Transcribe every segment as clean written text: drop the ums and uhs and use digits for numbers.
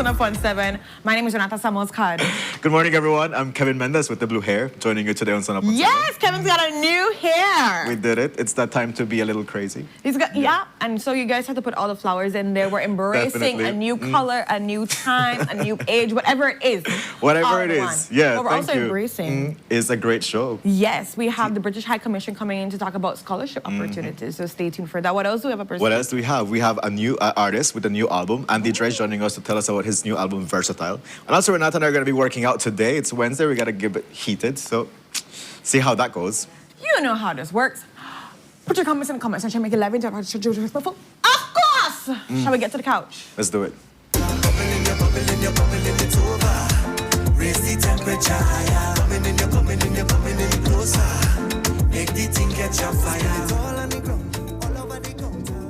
Sunup 17. My name is Jonathan Samuels Card. Good morning, everyone. I'm Kevin Mendes with the blue hair, joining you today on Sunup 17. Yes, Kevin's got a new hair. We did it. It's that time to be a little crazy. He's got, yeah, and so you guys have to put all the flowers in there. We're embracing Definitely. a new color, a new time, a new age, whatever it is. Whatever it is. Yeah, but we're thank also you. embracing. It's a great show. Yes, we have the British High Commission coming in to talk about scholarship opportunities. So stay tuned for that. What else do we have up? What else do we have? We have a new artist with a new album, Andy Dredge, joining us to tell us about his new album, Versatile. And also, Renata and I are going to be working out today. It's Wednesday. We got to get it heated. So see how that goes. You know how this works. Put your comments in the comments and shall make it live and respectful. Of course! Shall we get to the couch? Let's do it. Raise the temperature higher. Coming in, you're coming in closer. Make the thing catch on fire. It's all on the ground, all over the counter.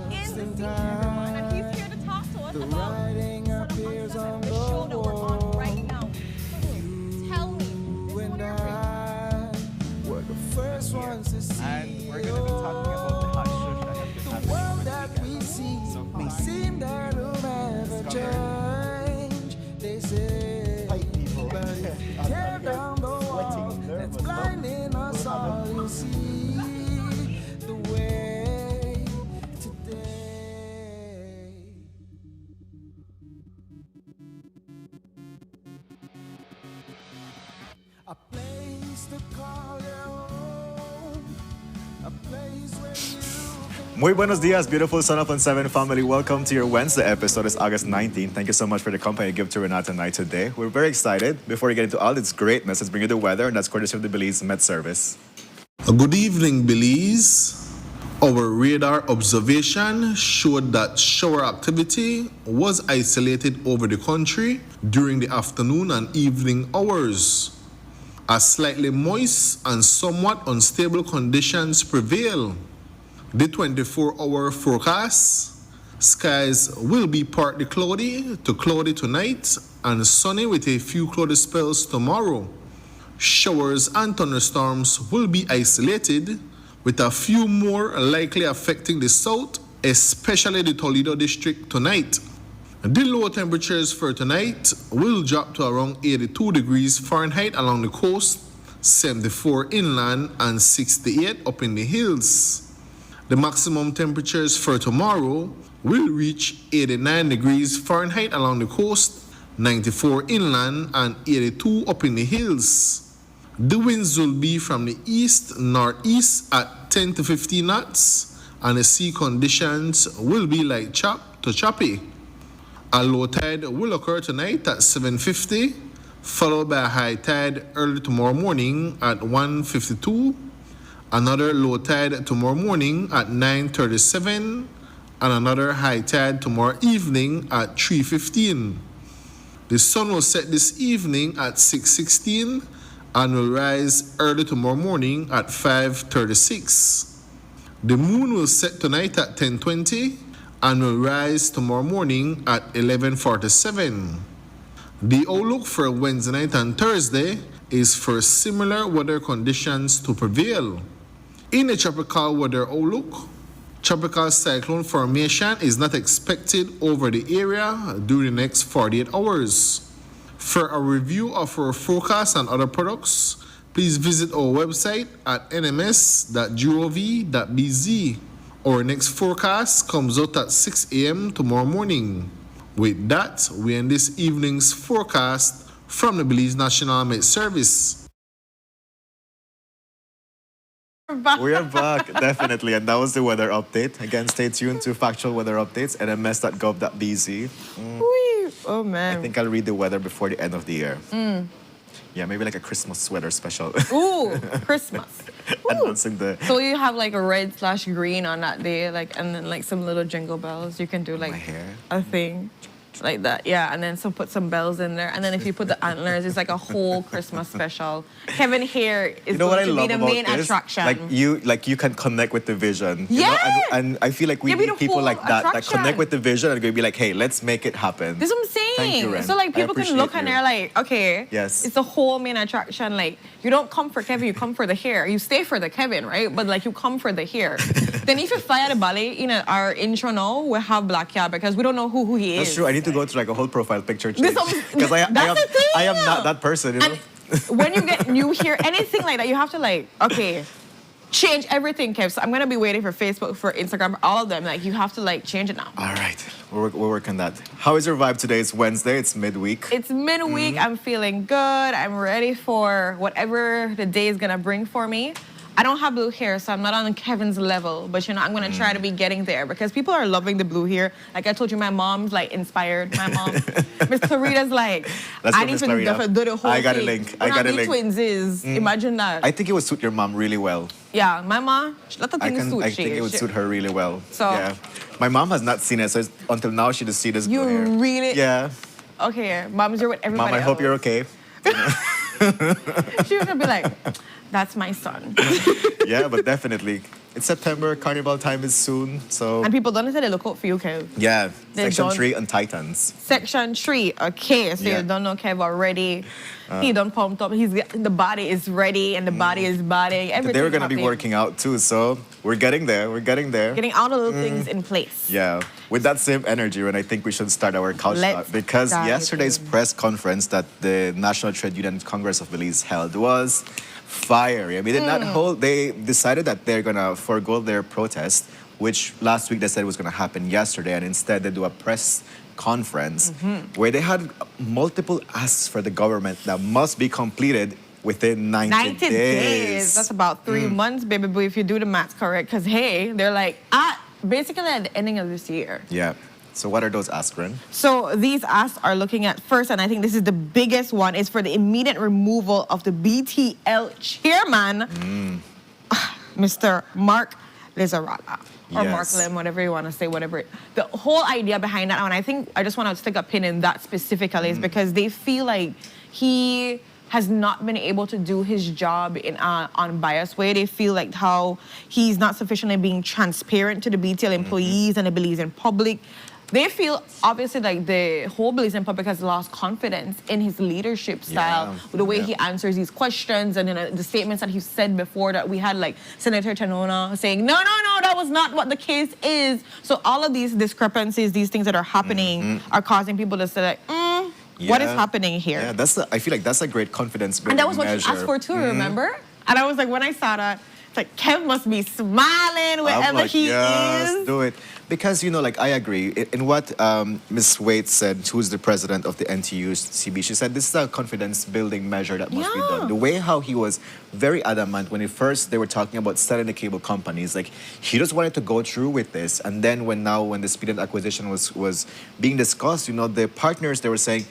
Just in time, And he's here to talk to us the about writing appears on the the show that we're on wall. right now. Tell me. You and I were the first ones to see. And we're going to be talking about the hot shush that has been The happening world over the that weekend. we see So may far. seem that will never change. They say, but if you tear down the wall that's blinding us all, you'll see the way today. A place to call your home, a place where you can. Muy buenos dias, beautiful Sunup on 7 family. Welcome to your Wednesday episode. It's August 19th. Thank you so much for the company you give to Renata and I today. We're very excited. Before we get into all its greatness, let's bring you the weather, and that's courtesy of the Belize Met Service. Good evening, Belize. Our radar observation showed that shower activity was isolated over the country during the afternoon and evening hours. As slightly moist and somewhat unstable conditions prevail. The 24-hour forecast: skies will be partly cloudy to cloudy tonight and sunny with a few cloudy spells tomorrow. Showers and thunderstorms will be isolated, with a few more likely affecting the south, especially the Toledo district tonight. The low temperatures for tonight will drop to around 82 degrees Fahrenheit along the coast, 74 inland, and 68 up in the hills. The maximum temperatures for tomorrow will reach 89 degrees Fahrenheit along the coast, 94 inland, and 82 up in the hills. The winds will be from the east-northeast at 10 to 15 knots, and the sea conditions will be like chop to choppy. A low tide will occur tonight at 7:50, followed by a high tide early tomorrow morning at 1:52, another low tide tomorrow morning at 9:37, and another high tide tomorrow evening at 3:15. The sun will set this evening at 6:16 and will rise early tomorrow morning at 5:36. The moon will set tonight at 10:20 and will rise tomorrow morning at 11:47. The outlook for Wednesday night and Thursday is for similar weather conditions to prevail. In the tropical weather outlook, tropical cyclone formation is not expected over the area during the next 48 hours. For a review of our forecast and other products, please visit our website at nms.gov.bz. Our next forecast comes out at 6 a.m. tomorrow morning. With that, we end this evening's forecast from the Belize National Met Service. We are back, definitely, and that was the weather update. Again, stay tuned to factual weather updates, nms.gov.bz. Oh, man. I think I'll read the weather before the end of the year. Yeah, maybe like a Christmas sweater special. Ooh, Christmas. Announcing the So you have like a red/green on that day, like, and then like some little jingle bells. You can do like my hair. a thing like that, yeah. And then so put some bells in there, and then if you put the antlers, it's like a whole Christmas special. Kevin here is You know what I going to love be the about main this? attraction. Like you can connect with the vision. You know? Yeah. And I feel like we Give me need the people whole like that that attraction. connect with the vision and going to be like, hey, let's make it happen. This is what I'm saying. Thank you, Ren. So like I people can look appreciate and you. they're like, okay, Yes. it's a whole main attraction. Like you don't come for Kevin, you come for the hair. You stay for the Kevin, right? But like you come for the hair. Then if you fly at the ballet, you know, our intro now we have black hair because we don't know who he is. That's true. I need to go to like a whole profile picture This change. is- Because that's the thing. I am not that person, you know? And when you get new hair, anything like that, you have to like, okay, change everything, Kev. So I'm gonna be waiting for Facebook, for Instagram, all of them. Like you have to like change it now. All right. We're working on that. How is your vibe today? It's Wednesday. It's midweek. It's midweek. I'm feeling good. I'm ready for whatever the day is gonna bring for me. I don't have blue hair, so I'm not on Kevin's level. But you know, I'm gonna try to be getting there because people are loving the blue hair. Like I told you, my mom's like inspired. My mom, Miss Clarita's like, Let's I go, need Miss to Clarita. do the whole I got a thing. link. We're I got not a link. twins is. Imagine that. I think it would suit your mom really well. Yeah, my mom, a lot of things suit I she. think it would She- suit her really well. So- yeah. My mom has not seen it, so until now she just see this You blue hair. really- Yeah. okay, moms, you're with everybody Mom, I hope you're else. okay. She was gonna be like, that's my son. Yeah, but definitely. It's September, carnival time is soon, so... And people don't say they look out for you, Kev. Yeah, They Section don't- 3 on Titans. Section 3, okay, so Yeah. you don't know Kev already. He done pumped up. The body is ready and the body is bodying. Everything They were going to be happening. working out too, so we're getting there. We're getting there. Getting all the little things in place. Yeah, with that same energy, and I think we should start our couch Let's talk because dive yesterday's in. press conference that the National Trade Union Congress of Belize held was fiery. I mean, they decided that they're gonna forego their protest, which last week they said was gonna happen yesterday, and instead they do a press conference where they had multiple asks for the government that must be completed within 90 days. That's about 3 months, baby boy, if you do the math correct. Because, hey, they're like, basically at the ending of this year. Yeah. So what are those asks, Ren? So these asks are looking at first, and I think this is the biggest one, is for the immediate removal of the BTL chairman, Mr. Mark Lizarraga. Or Mark Yes. Lim, whatever you want to say, whatever. The whole idea behind that, and I think I just want to stick a pin in that specifically, is because they feel like he has not been able to do his job in an unbiased way. They feel like how he's not sufficiently being transparent to the BTL employees and the Belizean public. They feel obviously like the whole Belizean public has lost confidence in his leadership style, with the way he answers these questions, and then the statements that he said before that we had, like Senator Chanona saying, no, that was not what the case is. So all of these discrepancies, these things that are happening are causing people to say like, what is happening here? Yeah, I feel like that's a great confidence building And that was what measure. she asked for too, remember? And I was like, when I saw that, it's like, Kev must be smiling I'm wherever like, he yes, is. do it. Because, like, I agree. In what Ms. Waite said, who's the president of the NTUCB, she said this is a confidence-building measure that must be done. The way how he was very adamant when they were talking about selling the cable companies, like, he just wanted to go through with this. And then when the speed acquisition was being discussed, the partners, they were saying,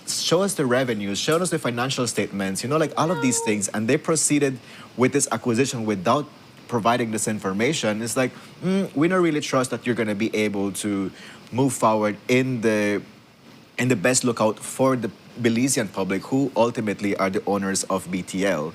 show us the revenues, show us the financial statements, like all of these things. And they proceeded with this acquisition without providing this information. It's like, we don't really trust that you're going to be able to move forward in the best lookout for the Belizean public, who ultimately are the owners of BTL.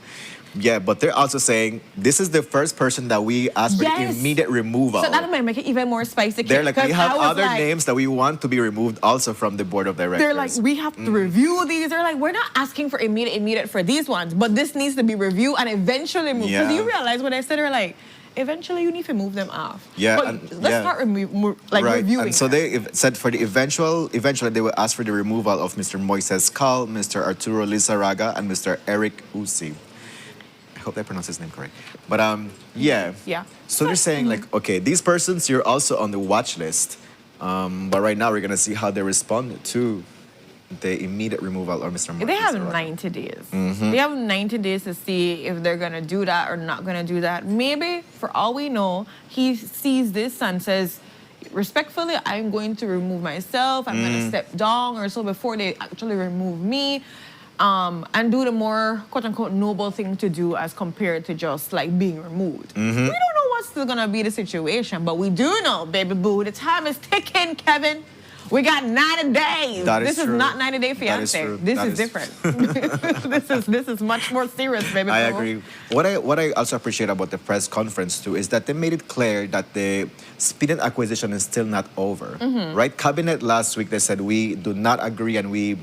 Yeah, but they're also saying this is the first person that we asked for the Yes. immediate removal. So that might make it even more spicy. They're like, we because have I was other like- names that we want to be removed also from the board of directors. They're like, we have to review these. They're like, we're not asking for immediate for these ones, but this needs to be reviewed and eventually moved. Because Yeah. you realize what I said, they're like, eventually you need to move them off. Yeah, But and- let's yeah. start Right, reviewing and so them. they said for the eventually they will ask for the removal of Mr. Moises Cal, Mr. Arturo Lizarraga, and Mr. Eric Usi. I hope I pronounced his name correct. But yeah. Yeah. So they're saying like, okay, these persons, you're also on the watch list. But right now we're gonna see how they respond to the immediate removal of Mr. They have Lizarraga. 90 days. They have 90 days to see if they're going to do that or not going to do that. Maybe, for all we know, he sees this and says, respectfully, I'm going to remove myself. I'm going to step down or so before they actually remove me. And do the more, quote-unquote, noble thing to do as compared to just, like, being removed. We don't know what's still going to be the situation, but we do know, baby boo, the time is ticking, Kevin. We got 90 days. That is This is true. not 90 Day That is Fiancé. true. This That is is different. this is much more serious, baby. I boo. agree. What I also appreciate about the press conference too is that they made it clear that the speed acquisition is still not over. Right? Cabinet last week they said we do not agree and we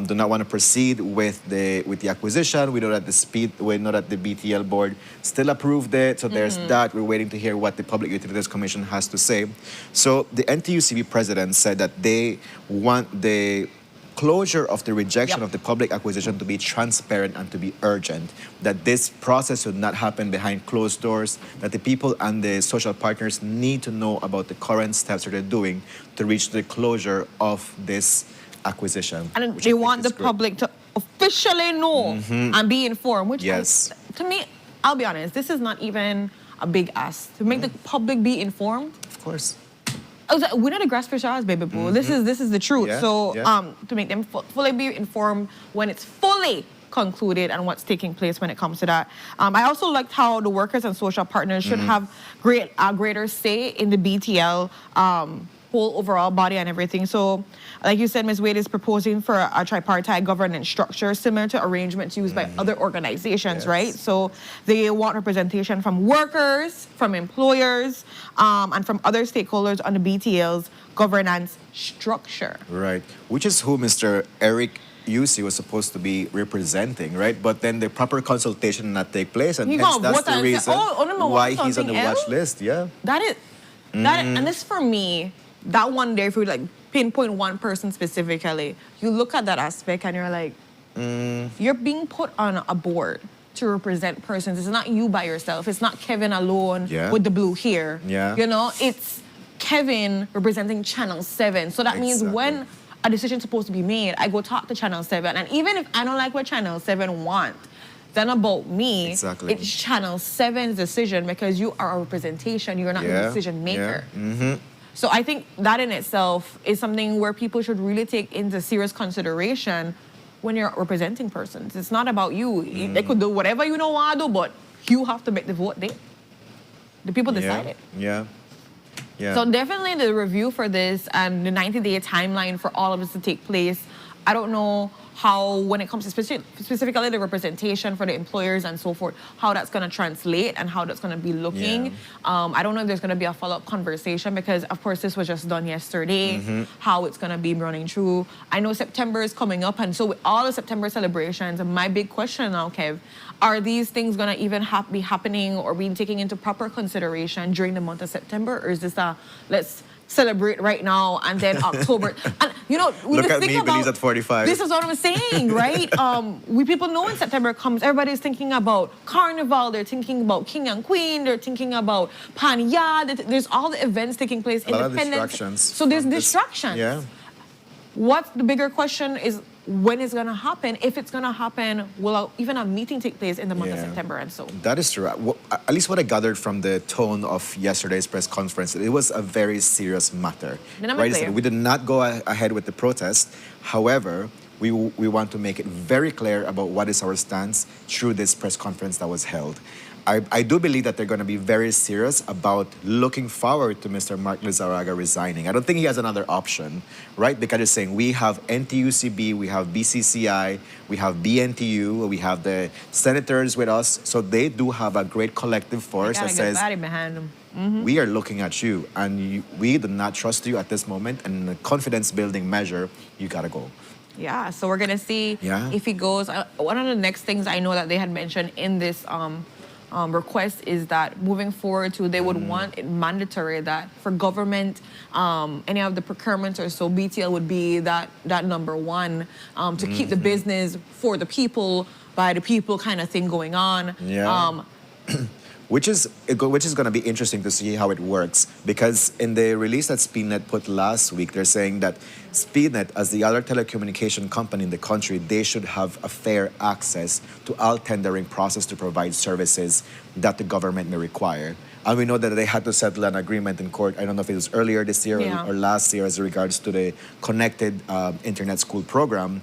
do not want to proceed with the acquisition. We know that the BTL board still approved it. So there's that. We're waiting to hear what the Public Utilities Commission has to say. So the NTUCB president said that they want the closure of the rejection of the public acquisition to be transparent and to be urgent, that this process should not happen behind closed doors, that the people and the social partners need to know about the current steps that they're doing to reach the closure of this acquisition. And which they I think want is the great. public to officially know and be informed, which Yes. to me, I'll be honest, this is not even a big ask. To make the public be informed, Of course. I was like, we're not a grass for ours, baby boo. This is the truth. Yeah, So yeah. to make them fully be informed when it's fully concluded and what's taking place when it comes to that. I also liked how the workers and social partners should have greater say in the BTL whole overall body and everything. So, like you said, Ms. Wade is proposing for a tripartite governance structure similar to arrangements used by other organizations, Yes. right? So they want representation from workers, from employers, and from other stakeholders on the BTL's governance structure. Right. Which is who Mr. Eric Yusi was supposed to be representing, right? But then the proper consultation did not take place, and He hence gonna that's vote the and say, reason "Oh, no, why want he's on the something watch else?" list. Yeah. That is, and this for me, that one day, if you like pinpoint one person specifically, you look at that aspect and you're like, you're being put on a board to represent persons. It's not you by yourself. It's not Kevin alone Yeah. with the blue hair. Yeah. You know, it's Kevin representing Channel 7. So that means Exactly. when a decision's supposed to be made, I go talk to Channel 7. And even if I don't like what Channel 7 want, then about me, Exactly. it's Channel 7's decision because you are a representation. You're not the Yeah. decision maker. Yeah. Mm-hmm. So I think that in itself is something where people should really take into serious consideration when you're representing persons. It's not about you. They could do whatever you know want to do, but you have to make the vote there. The people decide it. Yeah. Yeah. So definitely the review for this and the 90-day timeline for all of this to take place. I don't know how, when it comes to specifically the representation for the employers and so forth, how that's going to translate and how that's going to be looking. Yeah. I don't know if there's going to be a follow-up conversation because, of course, this was just done yesterday, how it's going to be running through. I know September is coming up, and so with all the September celebrations, my big question now, Kev, are these things going to even be happening or being taken into proper consideration during the month of September, or is this a, let's celebrate right now and then October? And, you know, when Look you at think me, about, Belize at 45. This is what I'm saying, right? We people know when September comes, everybody's thinking about Carnival, they're thinking about King and Queen, they're thinking about Panya, there's all the events taking place, A lot of Independence. distractions. So there's from this- distractions. Yeah. What's the bigger question is when it's going to happen? If it's going to happen, will even a meeting take place in the month of Yeah. September and so? That is true. At least what I gathered from the tone of yesterday's press conference, it was a very serious matter. Then I'm Right? clear. We did not go ahead with the protest. However, we want to make it very clear about what is our stance through this press conference that was held. I do believe that they're going to be very serious about looking forward to Mr. Mark Lizarraga resigning. I don't think he has another option, right? Because they're saying we have NTUCB, we have BCCI, we have BNTU, we have the senators with us. So they do have a great collective force Got that a good says, body behind them. we are looking at you and we do not trust you at this moment. And in a confidence-building measure, you got to go. Yeah, so we're gonna see Yeah. if he goes. One of the next things I know that they had mentioned in this request is that moving forward they would want it mandatory that for government, any of the procurements or so, BTL would be that number one to keep the business for the people, by the people kind of thing going on. Yeah. Which is going to be interesting to see how it works, because in the release that SpeedNet put last week, they're saying that SpeedNet, as the other telecommunication company in the country, they should have a fair access to all tendering process to provide services that the government may require. And we know that they had to settle an agreement in court. I don't know if it was earlier this year Yeah. or last year as regards to the connected internet school program.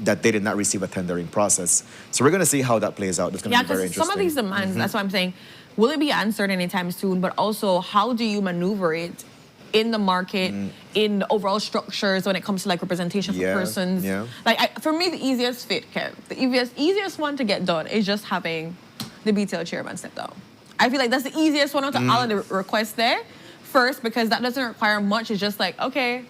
That they did not receive a tendering process. So we're going to see how that plays out. It's going to Yeah, be very because interesting. some of these demands, that's why I'm saying, will it be answered anytime soon? But also, how do you maneuver it in the market, in the overall structures when it comes to like representation for Yeah, persons? yeah. Like for me, the easiest fit, Kev, the easiest one to get done is just having the BTL chairman step down. I feel like that's the easiest one out of all of the requests there. First, because that doesn't require much. It's just like, okay,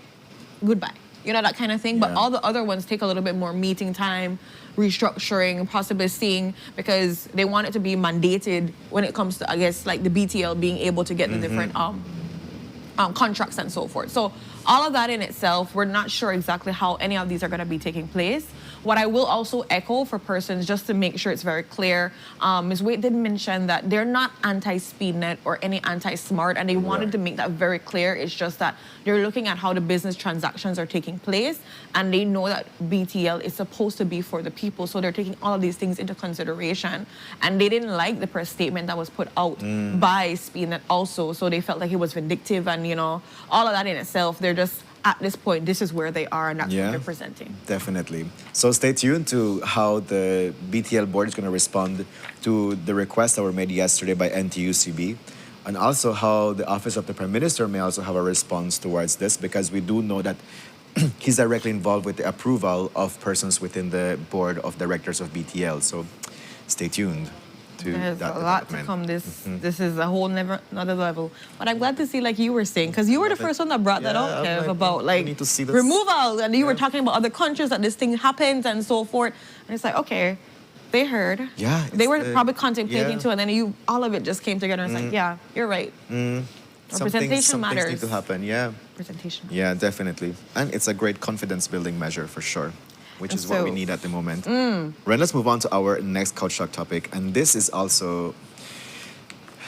goodbye. You know, that kind of thing. But Yeah. all the other ones take a little bit more meeting time, restructuring, possibly seeing, because they want it to be mandated when it comes to, I guess, like the BTL being able to get the different contracts and so forth. So all of that in itself, we're not sure exactly how any of these are going to be taking place. What I will also echo for persons, just to make sure it's very clear, Ms. Wade did mention that they're not anti-SpeedNet or any anti-Smart, and they wanted to make that very clear. It's just that they're looking at how the business transactions are taking place, and they know that BTL is supposed to be for the people, so they're taking all of these things into consideration. And they didn't like the press statement that was put out by SpeedNet also, so they felt like it was vindictive, and, you know, all of that in itself, they're just, at this point, this is where they are, and that's what they're presenting. Definitely. So stay tuned to how the BTL board is going to respond to the requests that were made yesterday by NTUCB. and also how the Office of the Prime Minister may also have a response towards this, because we do know that he's directly involved with the approval of persons within the board of directors of BTL. So stay tuned to There's that a lot to development. come. This is a whole another level. But I'm glad to see, like you were saying, because you were the first one that brought that Yeah, up, I'm Kev, like, about we like need to see this. removal, and you were Yeah. talking about other countries that this thing happens and so forth. And it's like, okay, they heard. Yeah, They it's were the- probably contemplating yeah. too, and then all of it just came together. And it's like, yeah, you're right. Representation Some things matters. need to happen, yeah. Representation. Yeah, definitely. And it's a great confidence building measure for sure, which And is what we so- need at the moment. Ren, let's move on to our next Couch Talk topic. And this is also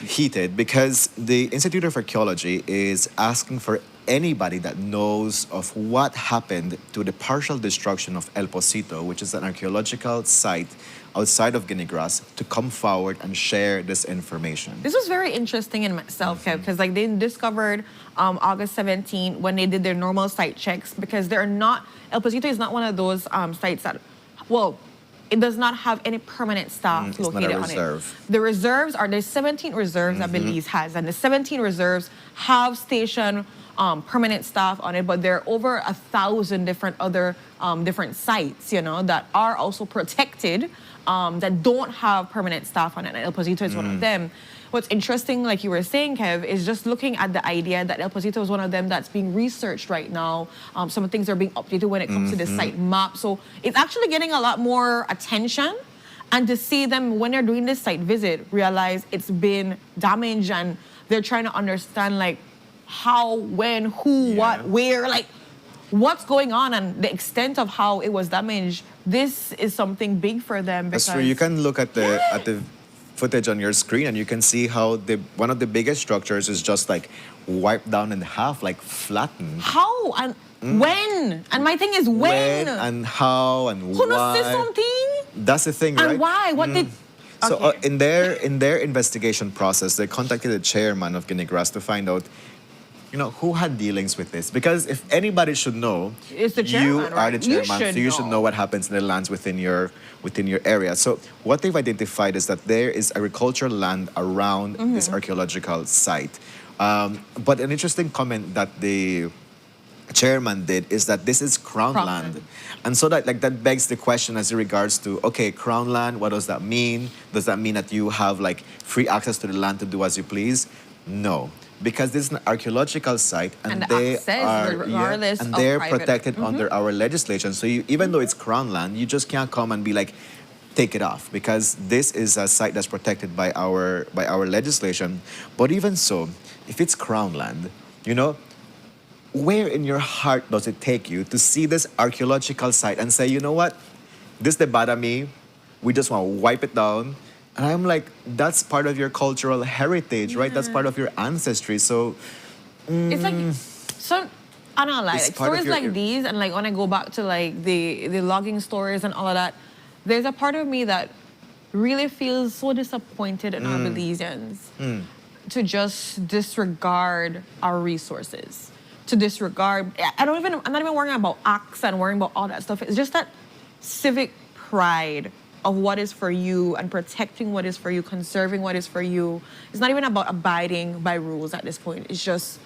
heated because the Institute of Archaeology is asking for anybody that knows of what happened to the partial destruction of El Pocito, which is an archaeological site outside of Guinea-Grass, to come forward and share this information. This was very interesting in itself, Kev, because like they discovered August 17 when they did their normal site checks, because they're not, El Pocito is not one of those sites that, well, it does not have any permanent staff It's not a located on reserve. it. The reserves are, there's 17 reserves that Belize has, and the 17 reserves have stationed permanent staff on it, but there are over 1,000 different other different sites, you know, that are also protected, that don't have permanent staff on it, and El Pocito is one of them. What's interesting, like you were saying, Kev, is just looking at the idea that El Pocito is one of them that's being researched right now. Some of the things are being updated when it comes to the site map. So it's actually getting a lot more attention. And to see them, when they're doing this site visit, realize it's been damaged, and they're trying to understand, like, how, when, who, what, where, like, what's going on and the extent of how it was damaged. This is something big for them. That's Because true. You can look at the footage on your screen and you can see how one of the biggest structures is just like wiped down in half, like flattened. how and when? And my thing is when? and how and Who knows why. something? That's the thing, right? And why? What did... So Okay. in their investigation process, they contacted the chairman of Guinea-Grass to find out, you know, who had dealings with this. Because if anybody should know, It's the you chairman, are right? the You chairman, so you should should know know. what happens in the lands within your area. So what they've identified is that there is agricultural land around this archaeological site. But an interesting comment that the chairman did is that this is crown Crown land. land. And so that begs the question as regards to, okay, crown land, what does that mean? Does that mean that you have like free access to the land to do as you please? No, because this is an archaeological site and, And the they act says are regardless and of they're private- protected under our legislation. So even though it's crown land, you just can't come and be like, take it off, because this is a site that's protected by our legislation. But even so, if it's crown land, you know, where in your heart does it take you to see this archaeological site and say, you know what, this the bad of me, we just want to wipe it down? And I'm like, that's part of your cultural heritage, right? That's part of your ancestry. So It's like some... I don't know, like It's part of stories your- like these, and like when I go back to like the logging stories and all of that, there's a part of me that really feels so disappointed in our Belizeans to just disregard our resources, to disregard. I'm not even worrying about acts and worrying about all that stuff. It's just that civic pride of what is for you and protecting what is for you, conserving what is for you. It's not even about abiding by rules at this point. It's just,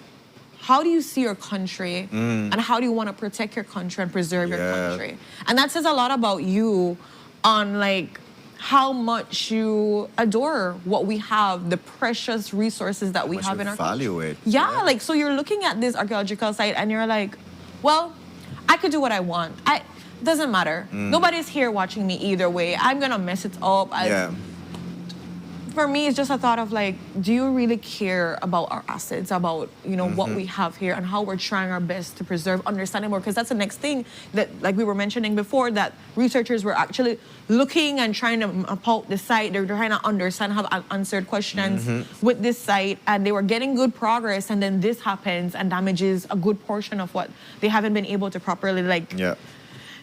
how do you see your country and how do you want to protect your country and preserve your Yeah. country? And that says a lot about you on like how much you adore what we have, the precious resources that we much have you in our value country. it. Yeah, like so you're looking at this archaeological site and you're like, well, I could do what I want. Doesn't matter. Nobody's here watching me either way. I'm gonna mess it up. yeah, For me, it's just a thought of like, do you really care about our assets, about what we have here, and how we're trying our best to preserve, understanding more? Because that's the next thing that, like we were mentioning before, that researchers were actually looking and trying to map out the site. They're trying to understand, have answered questions with this site, and they were getting good progress. And then this happens and damages a good portion of what they haven't been able to properly yeah.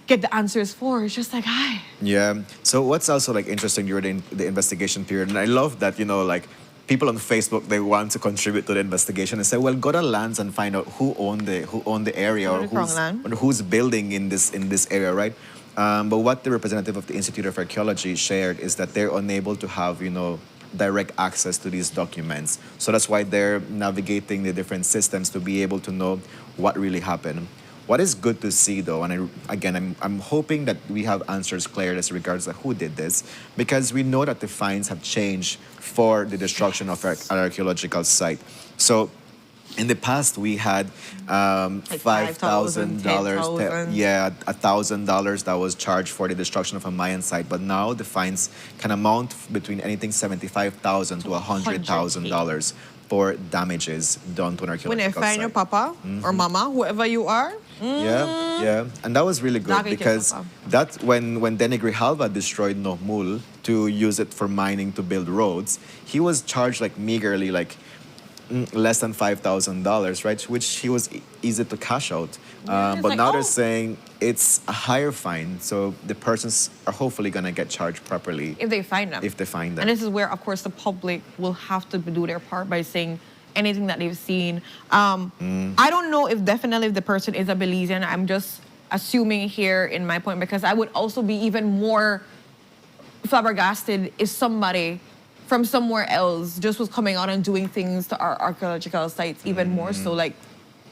get the answers for. It's just like, hi. Yeah. So what's also like interesting during the investigation period, and I love that, you know, like people on Facebook, they want to contribute to the investigation and say, well, go to lands and find out who owned the area or the crown land. who's building in this area, right? But what the representative of the Institute of Archaeology shared is that they're unable to have, direct access to these documents. So that's why they're navigating the different systems to be able to know what really happened. What is good to see, though, and I'm hoping that we have answers clear as regards to who did this, because we know that the fines have changed for the destruction of an archaeological site. So in the past, we had $5,000, $1,000 that was charged for the destruction of a Mayan site. But now the fines can amount between anything $75,000 to $100,000 for damages done to an archaeological When they find site. your papa or mama, whoever you are. Yeah, and that was really good Dagi because Kepapa. that when Denny Grijalva destroyed Nohmul to use it for mining to build roads, he was charged like meagerly, like less than $5,000, right? Which he was easy to cash out. it's But like, now they're oh. saying it's a higher fine, so the persons are hopefully gonna get charged properly If they find them. if they find them. And this is where, of course, the public will have to do their part by saying anything that they've seen. I don't know if definitely if the person is a Belizean. I'm just assuming here in my point, because I would also be even more flabbergasted if somebody from somewhere else just was coming out and doing things to our archaeological sites even more so. Like,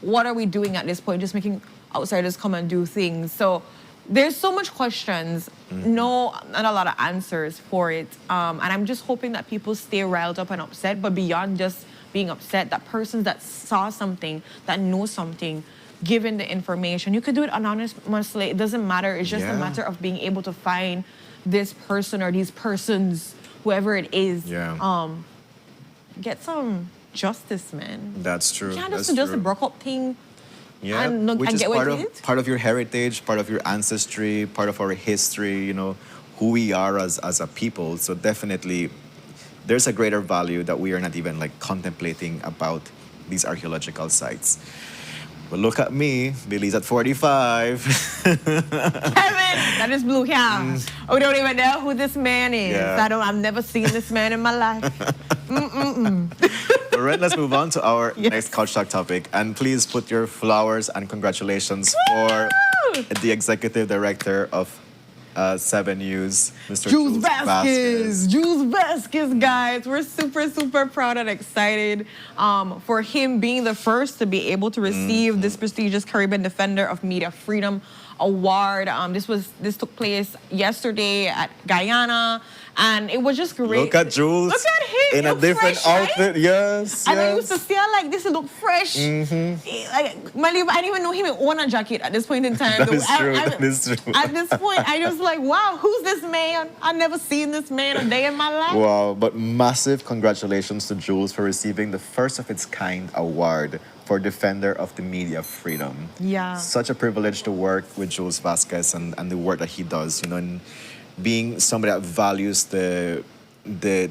what are we doing at this point? Just making outsiders come and do things. So there's so much questions, not a lot of answers for it. And I'm just hoping that people stay riled up and upset, but beyond just being upset, that persons that saw something, that know something, given the information, you could do it anonymously. It doesn't matter. It's just a matter of being able to find this person or these persons, whoever it is. Get some justice, man. That's true. You can't That's just true. broke up thing. Yeah, and look- which and is get away part with of it? part of your heritage, part of your ancestry, part of our history. You know who we are as a people. So definitely, there's a greater value that we are not even like contemplating about these archaeological sites. But look at me, Belize at 45. Kevin, that is blue hair. We don't even know who this man is. Yeah. I've never seen this man in my life. All right, let's move on to our next Couch Talk topic. And please put your flowers and congratulations for the executive director of 7 News, Mr. Jules Vasquez. Jules Vasquez, guys. We're super, super proud and excited for him being the first to be able to receive this prestigious Caribbean Defender of Media Freedom Award. This took place yesterday at Guyana, and it was just great. Look at Jules. Look at him. in a Look different fresh, right? outfit. Yes. And I yes. used to see her like this, it looked fresh. Like, I didn't even know him own a jacket at this point in time. That is true, that is true. At this point, I just like, wow, who's this man? I've never seen this man a day in my life. Wow, but massive congratulations to Jules for receiving the first of its kind award for Defender of the Media Freedom. Yeah. Such a privilege to work with Jules Vasquez and the work that he does, you know, and being somebody that values the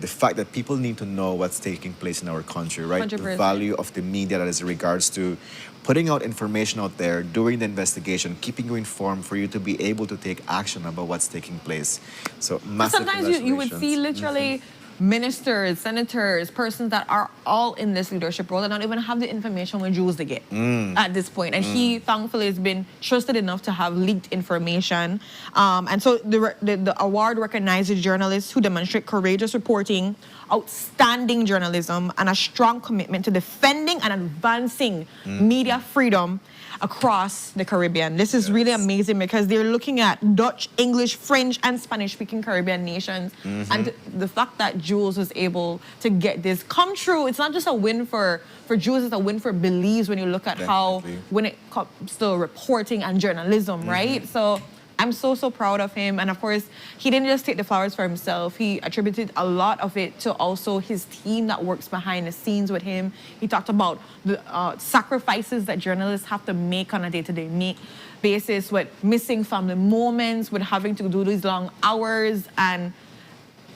fact that people need to know what's taking place in our country, right? The 100%. value of the media that is in regards to putting out information out there, doing the investigation, keeping you informed for you to be able to take action about what's taking place. So massive Sometimes you would see congratulations. literally ministers, senators, persons that are all in this leadership role that don't even have the information when Jules they get at this point. And he thankfully has been trusted enough to have leaked information. And so the award recognizes journalists who demonstrate courageous reporting, outstanding journalism, and a strong commitment to defending and advancing media freedom across the Caribbean. This is really amazing because they're looking at Dutch, English, French, and Spanish-speaking Caribbean nations. And the fact that Jules was able to get this come true, it's not just a win for Jules, it's a win for Belize when you look at how, Definitely. when it comes to reporting and journalism, right? So I'm so, so proud of him. And of course, he didn't just take the flowers for himself. He attributed a lot of it to also his team that works behind the scenes with him. He talked about the sacrifices that journalists have to make on a day-to-day basis with missing family moments, with having to do these long hours. And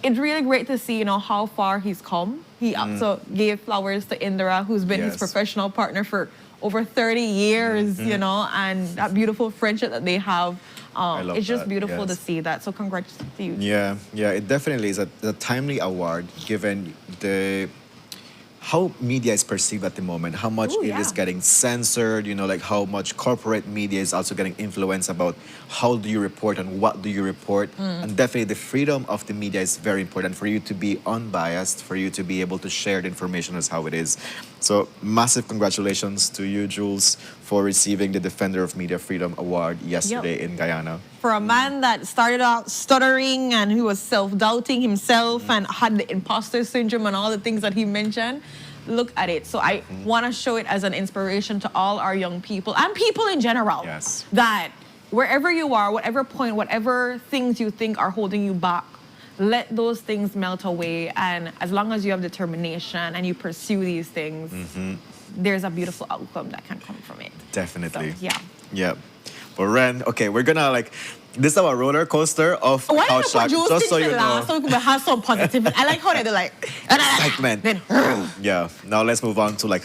it's really great to see, you know, how far he's come. He also gave flowers to Indira, who's been his Yes. professional partner for over 30 years, you know, and that beautiful friendship that they have. love It's just that, beautiful to yes. see that. So congrats to you. Yeah, it definitely is a timely award given how media is perceived at the moment, how much Ooh, it is yeah. getting censored, like how much corporate media is also getting influence about how do you report and what do you report. And definitely the freedom of the media is very important for you to be unbiased, for you to be able to share the information as how it is. So massive congratulations to you, Jules, for receiving the Defender of Media Freedom Award yesterday in Guyana. For a man that started out stuttering and who was self-doubting himself and had the imposter syndrome and all the things that he mentioned, look at it. So I want to show it as an inspiration to all our young people and people in general. Yes. That wherever you are, whatever point, whatever things you think are holding you back, let those things melt away. And as long as you have determination and you pursue these things, there's a beautiful outcome that can come from it. Definitely. So, yeah. Yeah. But Ren, okay, we're gonna this is our roller coaster of Why how do you put shocked. Jules Just so things you to know. last so we can have some positive? I like how they're like, Segment. then Yeah. Now let's move on to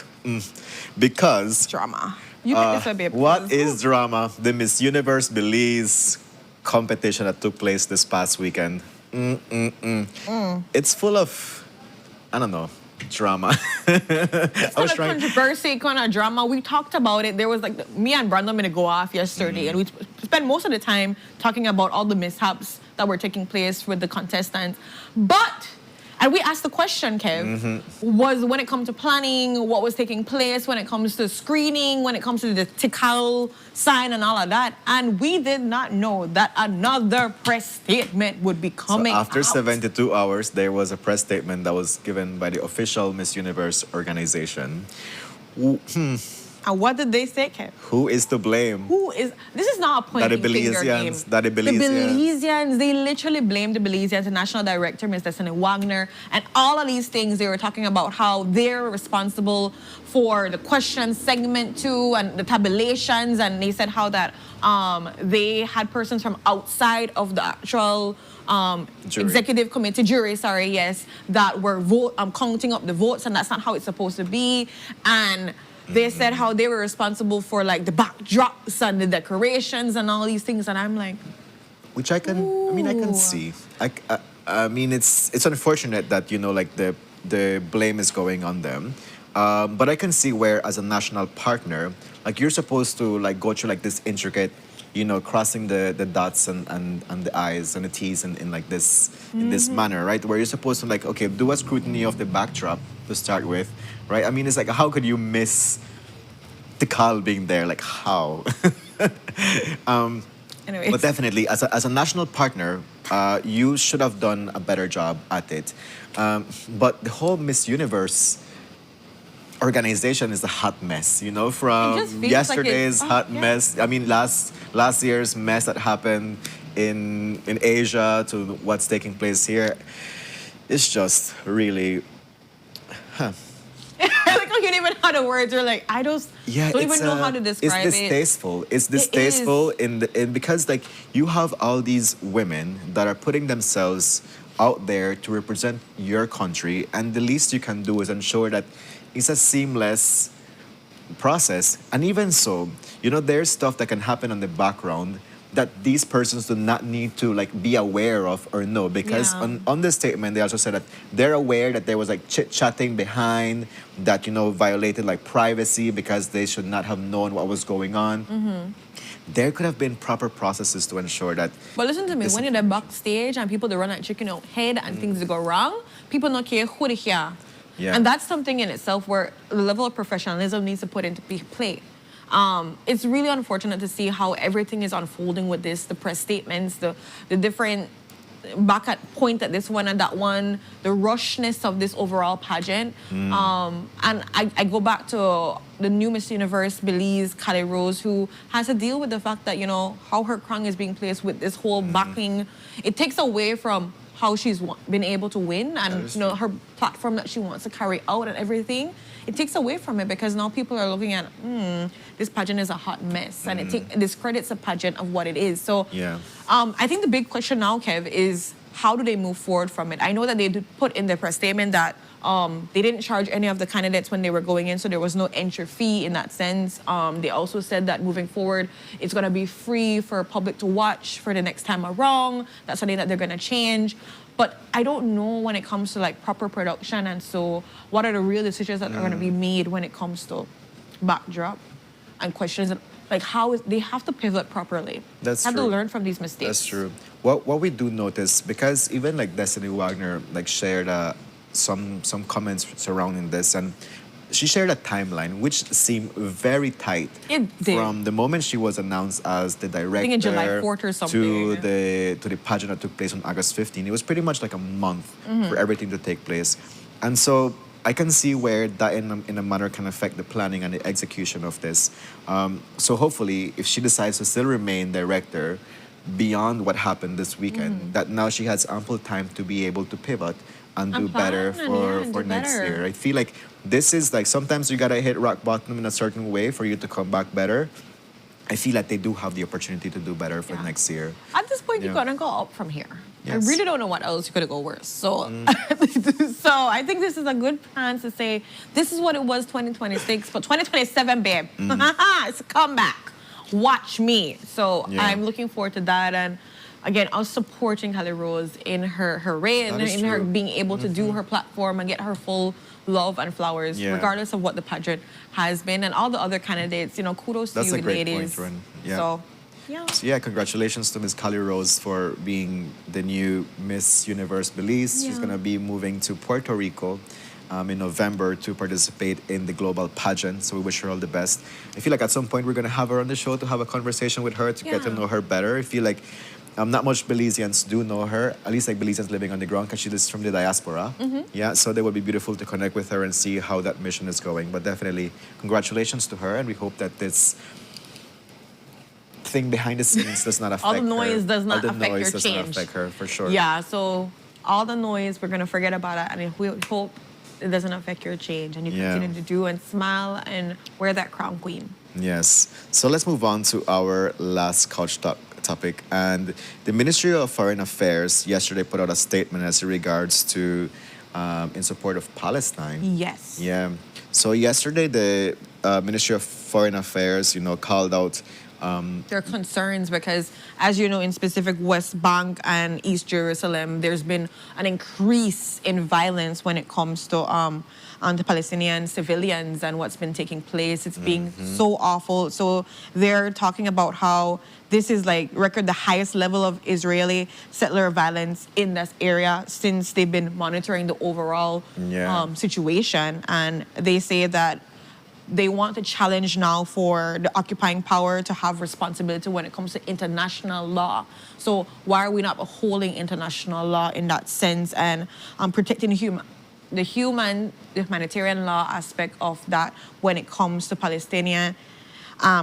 because drama. You think this would be a what is drama? The Miss Universe Belize competition that took place this past weekend. It's full of, I don't know, drama. It's kind of controversy, kind of drama. We talked about it. There was me and Brandon gonna go off yesterday, and we spent most of the time talking about all the mishaps that were taking place with the contestants. And we asked the question, Kev, was when it comes to planning, what was taking place, when it comes to screening, when it comes to the Tikal sign and all of that. And we did not know that another press statement would be coming So after out. 72 hours, there was a press statement that was given by the official Miss Universe organization. And what did they say, Kev? Who is to blame? This is not a pointing finger game. That the Belizeans. The Belizeans, they literally blamed the Belizeans, the national director, Ms. Destiny Wagner, and all of these things. They were talking about how they're responsible for the question segment too and the tabulations, and they said how that they had persons from outside of the actual executive committee, jury, that were counting up the votes, and that's not how it's supposed to be. And they said how they were responsible for the backdrops and the decorations and all these things, and I'm like, which I can see. I mean, it's unfortunate that the blame is going on them, but I can see where as a national partner, you're supposed to go through this intricate, crossing the dots and the I's and the T's in this manner, right? Where you're supposed to do a scrutiny of the backdrop to start with, right? I mean, it's how could you miss Tikal being there? How? anyways. But definitely, as a national partner, you should have done a better job at it. But the whole Miss Universe organization is a hot mess, It just from feels like yesterday's hot yeah. mess. I mean, last year's mess that happened in Asia to what's taking place here. It's just really, I can't even know the words. Or I don't even know how to describe it's distasteful. It's distasteful because you have all these women that are putting themselves out there to represent your country, and the least you can do is ensure that it's a seamless process. And even so, there's stuff that can happen on the background that these persons do not need to be aware of or know, because on the statement they also said that they're aware that there was chit-chatting behind that violated privacy because they should not have known what was going on. There could have been proper processes to ensure that. But listen to me, when you're there backstage and people they run like chicken out head and things go wrong, people don't care who they hear. Yeah. And that's something in itself where the level of professionalism needs to put into play. It's really unfortunate to see how everything is unfolding with this, the press statements, the different back at point at this one and that one, the rushness of this overall pageant. And I go back to the new Miss Universe, Belize, Calais Rose, who has to deal with the fact that, how her crown is being placed with this whole backing. It takes away from how she's been able to win and, her platform that she wants to carry out and everything. It takes away from it because now people are looking at, this pageant is a hot mess, and it discredits a pageant of what it is. So I think the big question now, Kev, is how do they move forward from it? I know that they did put in their press statement that they didn't charge any of the candidates when they were going in, so there was no entry fee in that sense. They also said that moving forward, it's going to be free for public to watch for the next time around. That's something that they're going to change. But I don't know when it comes to like proper production, and so what are the real decisions that are going to be made when it comes to backdrop and questions like they have to pivot properly. That's have true. to learn from these mistakes. That's true. What we do notice, because even like Destiny Wagner like shared some comments surrounding this, and she shared a timeline which seemed very tight. It did. From the moment she was announced as the director, I think in July 4th or something. to the pageant that took place on August 15. It was pretty much like a month Mm-hmm. for everything to take place, and so I can see where that in a manner can affect the planning and the execution of this. So hopefully, if she decides to still remain director beyond what happened this weekend, that now she has ample time to be able to pivot and do And plan, better and yeah, and for do next better. year. I feel like this is like sometimes you gotta hit rock bottom in a certain way for you to come back better. I feel like they do have the opportunity to do better for Yeah. next year. At this point, Yeah. you gotta go up from here. Yes. I really don't know what else you could go worse. So, so I think this is a good plan to say this is what it was 2026, but 2027, babe, it's a comeback. Watch me. So Yeah. I'm looking forward to that, and again, us supporting Halle Rose in her reign, That is in her true. being able to do her platform and get her full love and flowers, Yeah. regardless of what the pageant has been, and all the other candidates. You know, kudos That's to a you, great ladies. point, Ren. Yeah. So, yeah. So yeah, congratulations to Miss Kali Rose for being the new Miss Universe Belize. She's Yeah. gonna be moving to Puerto Rico in November to participate in the global pageant. So we wish her all the best. I feel like at some point we're gonna have her on the show to have a conversation with her to get to Yeah. know her better. I feel like not much Belizeans do know her, at least like Belizeans living on the ground, because she is from the diaspora. Yeah, so it would be beautiful to connect with her and see how that mission is going. But definitely, congratulations to her, and we hope that this thing behind the scenes does not affect All the her. noise does not All the affect noise your does change. not affect her, for sure. Yeah, so all the noise, we're gonna forget about it, and if we hope it doesn't affect your change, and you Yeah. continue to do and smile and wear that crown, queen. Yes. So let's move on to our last couch topic. And the Ministry of Foreign Affairs yesterday put out a statement as regards to in support of Palestine. Yes. Yeah. So yesterday, the Ministry of Foreign Affairs, called out. Their concerns because, as you know, in specific West Bank and East Jerusalem, there's been an increase in violence when it comes to the Palestinian civilians and what's been taking place. It's being so awful. So they're talking about how this is like record the highest level of Israeli settler violence in this area since they've been monitoring the overall Yeah. situation. And they say that they want to challenge now for the occupying power to have responsibility when it comes to international law. So why are we not upholding international law in that sense and protecting the humanitarian law aspect of that when it comes to Palestinian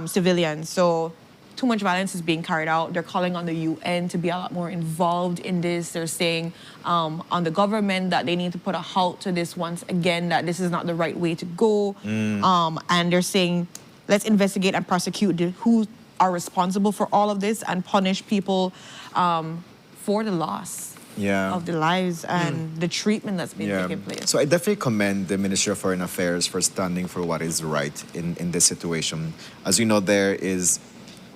civilians? So too much violence is being carried out. They're calling on the UN to be a lot more involved in this. They're saying on the government that they need to put a halt to this once again, that this is not the right way to go. And they're saying, let's investigate and prosecute who are responsible for all of this and punish people for the loss Yeah. of the lives and the treatment that's been taking place. So I definitely commend the Ministry of Foreign Affairs for standing for what is right in this situation. As you know, there is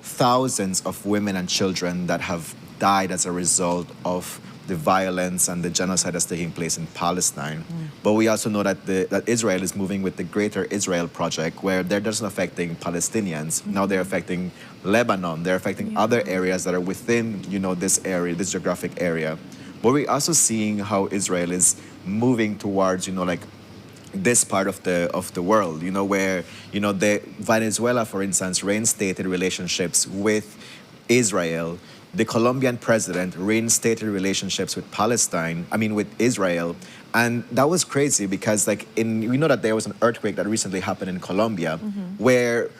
thousands of women and children that have died as a result of the violence and the genocide that's taking place in Palestine. But we also know that that Israel is moving with the Greater Israel Project, where they're just not affecting Palestinians. Now they're affecting Lebanon. They're affecting other areas that are within, this area, this geographic area. But we're also seeing how Israel is moving towards, this part of the world, where, Venezuela, for instance, reinstated relationships with Israel. The Colombian president reinstated relationships with with Israel. And that was crazy because, we know that there was an earthquake that recently happened in Colombia where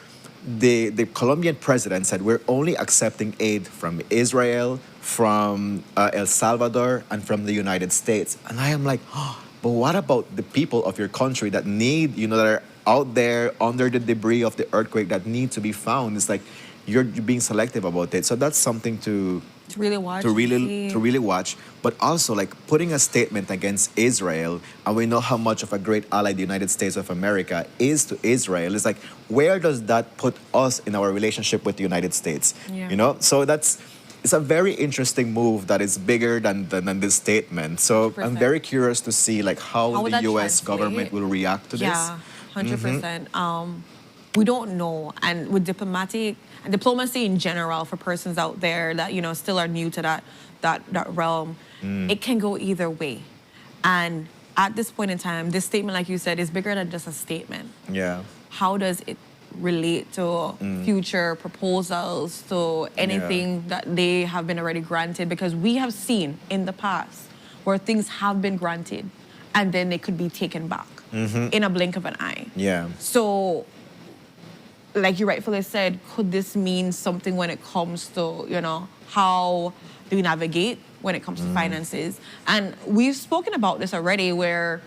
the Colombian president said, we're only accepting aid from Israel, from El Salvador, and from the United States. And I am like, but what about the people of your country that need, that are out there under the debris of the earthquake that need to be found? It's like you're being selective about it. So that's something to really watch. to really watch, but also putting a statement against Israel, and we know how much of a great ally the United States of America is to Israel. It's where does that put us in our relationship with the United States? Yeah. So that's it's a very interesting move that is bigger than this statement. So I'm 100%. very curious to see like how How would the that U.S. translate? government will react to this. Yeah, 100%. We don't know, and with diplomacy in general, for persons out there that still are new to that realm, it can go either way. And at this point in time, this statement, like you said, is bigger than just a statement. Yeah. How does it relate to future proposals, to anything that they have been already granted? Because we have seen in the past where things have been granted and then they could be taken back in a blink of an eye. Yeah. So, like you rightfully said, could this mean something when it comes to, how do we navigate when it comes to finances? And we've spoken about this already, where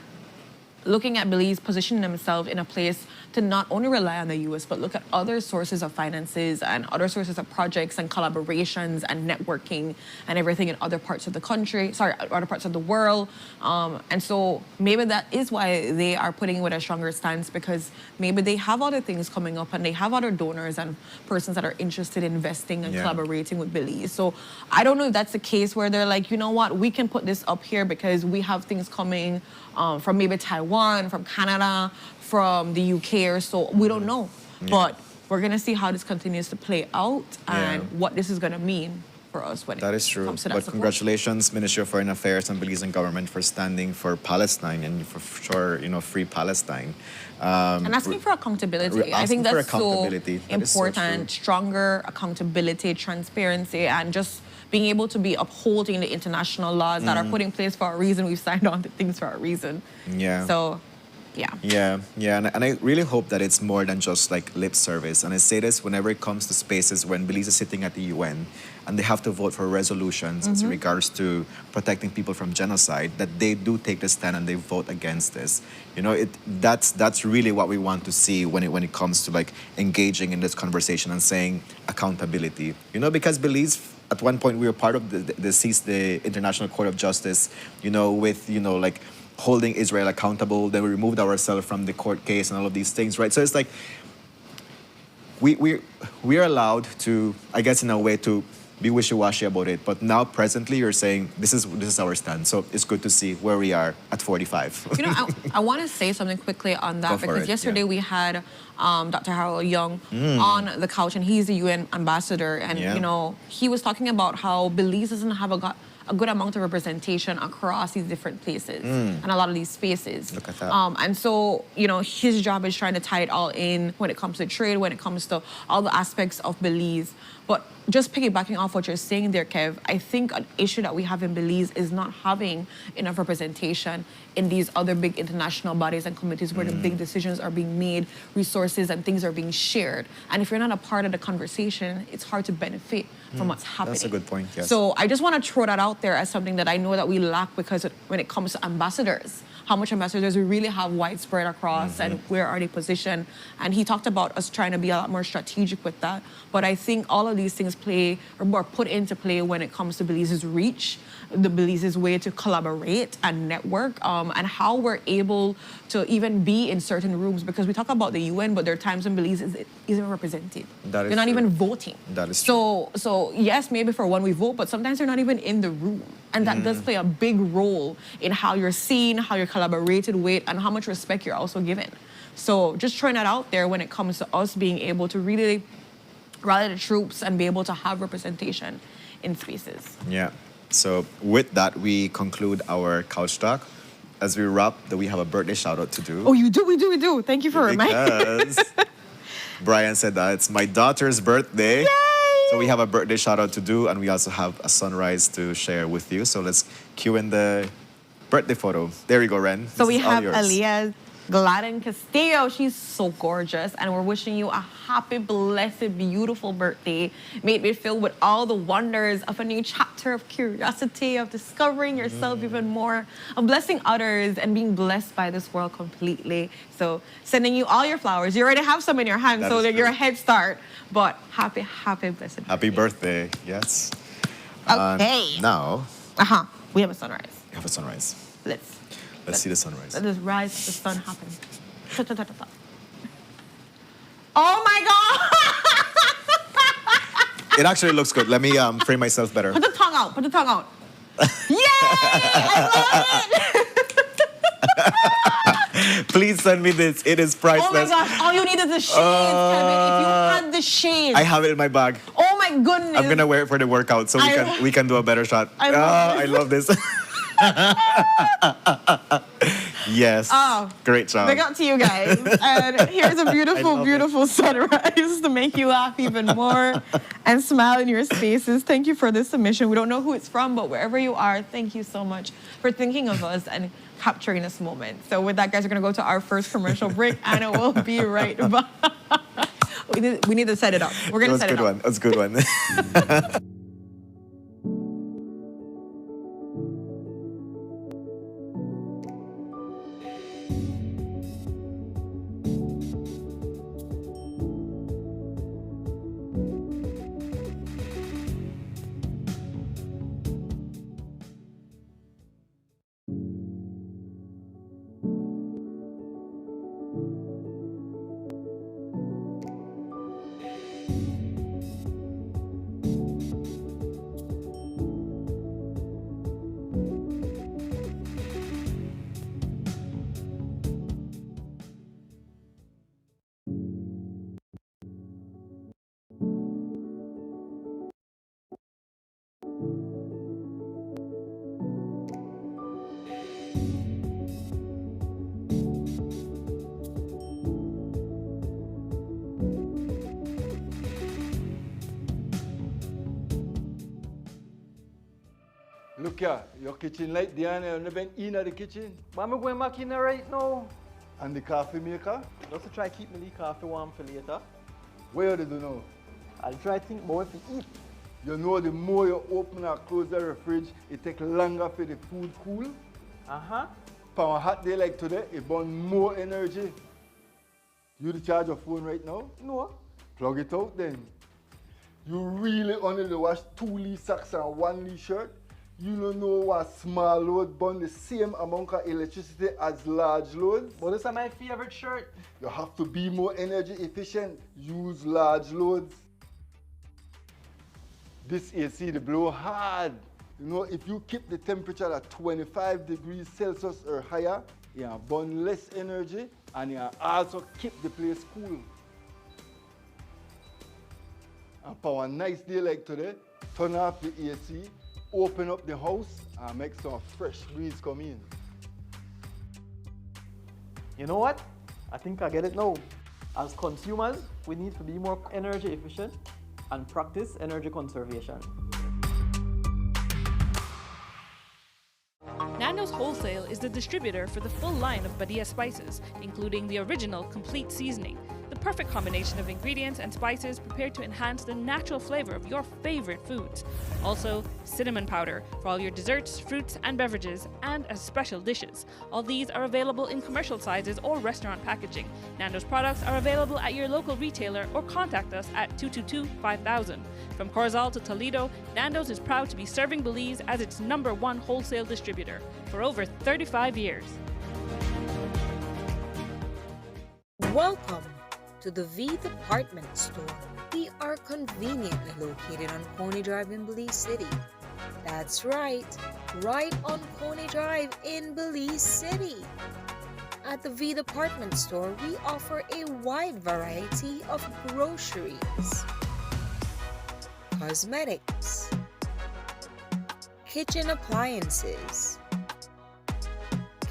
looking at Belize positioning themselves in a place to not only rely on the U.S., but look at other sources of finances and other sources of projects and collaborations and networking and everything in other parts of the country, other parts of the world. And so maybe that is why they are putting with a stronger stance, because maybe they have other things coming up and they have other donors and persons that are interested in investing and collaborating with Belize. So I don't know if that's the case where they're like, you know what, we can put this up here because we have things coming from maybe Taiwan, from Canada, from the UK or so. We don't know. But we're going to see how this continues to play out and what this is going to mean for us when That it is true. comes to that But support. congratulations, Ministry of Foreign Affairs and Belizean government, for standing for Palestine and for sure, free Palestine. And asking for accountability. I think asking for that's so accountability. That is so important. true. Stronger accountability, transparency, and just being able to be upholding the international laws that are put in place for a reason. We've signed on to things for a reason. Yeah. So, yeah. Yeah, and I really hope that it's more than just like lip service. And I say this whenever it comes to spaces when Belize is sitting at the UN and they have to vote for resolutions in regards to protecting people from genocide, that they do take the stand and they vote against this. That's really what we want to see when it comes to like engaging in this conversation and saying accountability. Because Belize, at one point we were part of the International Court of Justice, with like holding Israel accountable. Then we removed ourselves from the court case and all of these things, right? So it's like we're allowed to, I guess, in a way, to be wishy-washy about it. But now, presently, you're saying this is our stand. So it's good to see where we are at 45. I want to say something quickly on that, Go for because it, yesterday we had Dr. Harold Young on the couch, and he's the UN ambassador, and he was talking about how Belize doesn't have a good amount of representation across these different places and a lot of these spaces. Look at that. And so, his job is trying to tie it all in when it comes to trade, when it comes to all the aspects of Belize. But just piggybacking off what you're saying there, Kev, I think an issue that we have in Belize is not having enough representation in these other big international bodies and committees where the big decisions are being made, resources and things are being shared. And if you're not a part of the conversation, it's hard to benefit from what's happening. That's a good point, yes. So I just want to throw that out there as something that I know that we lack, because when it comes to ambassadors, how much ambassadors we really have widespread across and where are they positioned. And he talked about us trying to be a lot more strategic with that. But I think all of these things play or more put into play when it comes to Belize's reach, the Belize's way to collaborate and network, and how we're able to even be in certain rooms, because we talk about the UN, but there are times when Belize isn't represented. That is They're not true. even voting. That is true. So yes, maybe for one we vote, but sometimes they're not even in the room. And that does play a big role in how you're seen, how you're collaborated with, and how much respect you're also given. So just throwing that out there when it comes to us being able to really rally the troops and be able to have representation in spaces. Yeah. So with that, we conclude our couch talk. As we wrap, we have a birthday shout out to do. Oh, we do. Thank you for reminding me. Because Brian said that it's my daughter's birthday. Yay! So we have a birthday shout out to do, and we also have a sunrise to share with you. So let's cue in the birthday photo. There you go, Ren. So This we is all have yours. Aliyah Gladden Castillo. She's so gorgeous, and we're wishing you a happy, blessed, beautiful birthday. May it be filled with all the wonders of a new chapter of curiosity, of discovering yourself even more, of blessing others and being blessed by this world completely. So sending you all your flowers. You already have some in your hand, That so is that you're a true. head start. But happy, blessed Happy birthday. Yes. Okay. Now, We have a sunrise. we have a sunrise. Let's See the sunrise. Let this rise of the sun happen. Ta, ta, ta, ta, ta. Oh my God! It actually looks good. Let me frame myself better. Put the tongue out. Put the tongue out. Yay! I love it. Please send me this. It is Oh my priceless. gosh! All you need is the shades, Kevin. If you had the shades. I have it in my bag. Oh my goodness. I'm gonna wear it for the workout so we can do a better shot. I love this. Yes. Oh. Great job. Big up to you guys. And here's a beautiful, beautiful sunrise to make you laugh even more and smile in your spaces. Thank you for this submission. We don't know who it's from, but wherever you are, thank you so much for thinking of us and capturing this moment. So with that, guys, we're going to go to our first commercial break, and it will be right back. We need to set it up. We're going to set it up. That's a good one. Look here, your kitchen light there and you never in the kitchen. But I'm going back in there right now. And the coffee maker, Just to try keep me coffee warm for later. where do you know? I'll try to think more if you eat. You know the more you open and close the fridge, it takes longer for the food cool. Uh-huh. For a hot day like today, it burns more energy. You charge your phone right now? No. Plug it out then. You really only wash 2 Lee socks and 1 Lee shirt? You don't know what small load burn the same amount of electricity as large loads? But this is my favorite shirt. You have to be more energy efficient. Use large loads. This AC, they blow hard. You know, if you keep the temperature at 25 degrees Celsius or higher, you burn less energy and you also keep the place cool. And for a nice day like today, turn off the AC, open up the house and make some fresh breeze come in. You know what? I think I get it now. As consumers, we need to be more energy efficient and practice energy conservation. Nando's Wholesale is the distributor for the full line of Badia spices, including the original complete seasoning, the perfect combination of ingredients and spices prepared to enhance the natural flavor of your favorite foods. Also, cinnamon powder for all your desserts, fruits, and beverages, and as special dishes. All these are available in commercial sizes or restaurant packaging. Nando's products are available at your local retailer or contact us at 222-5000. From Corzal to Toledo, Nando's is proud to be serving Belize as its #1 wholesale distributor for over 35 years. Welcome to the V Department Store. We are conveniently located on Coney Drive in Belize City. That's right on Coney Drive in Belize City. At the V Department Store, we offer a wide variety of groceries, cosmetics, kitchen appliances,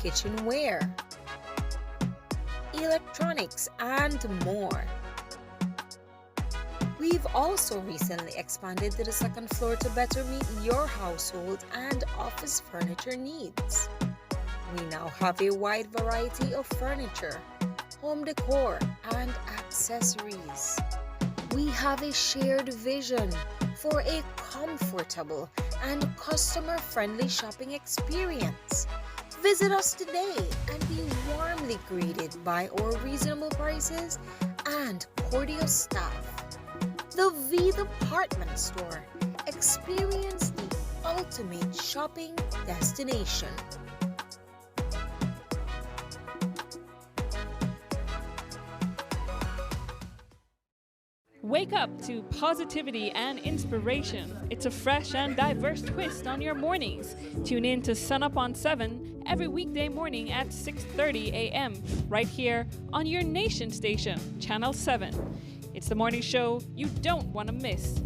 kitchenware, electronics, and more. We've also recently expanded to the second floor to better meet your household and office furniture needs. We now have a wide variety of furniture, home decor, and accessories. We have a shared vision for a comfortable and customer-friendly shopping experience. Visit us today and be warmly greeted by our reasonable prices and cordial staff. The V Department Store. Experience the ultimate shopping destination. Wake up to positivity and inspiration. It's a fresh and diverse twist on your mornings. Tune in to Sunup on 7 every weekday morning at 6:30 a.m. right here on your nation station, Channel 7. It's the morning show you don't want to miss.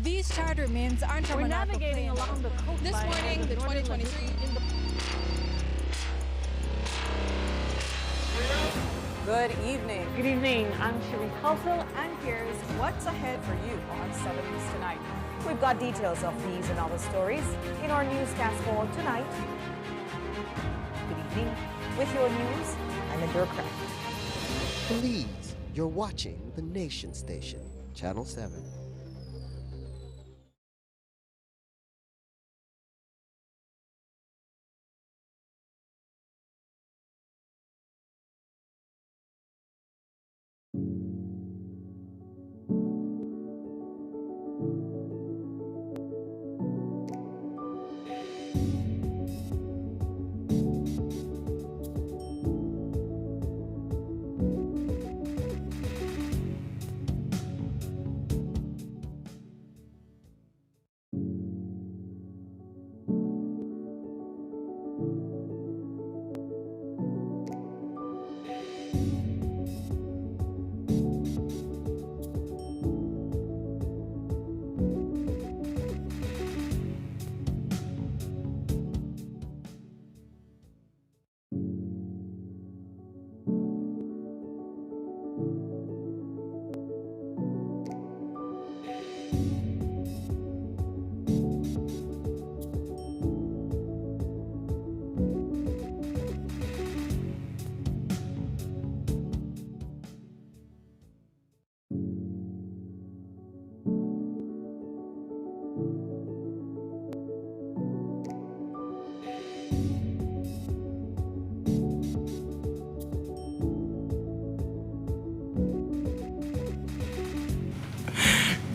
These charter mints aren't from We're navigating along the coastline. This morning, the 2023 in the... Good evening. Good evening. I'm Shireen Halsell, And here's what's ahead for you on 7 News Tonight. We've got details of these and other stories in our newscast for tonight. Good evening. With your news, I'm Indra Craft. Belize, you're watching the Nation Station, Channel 7.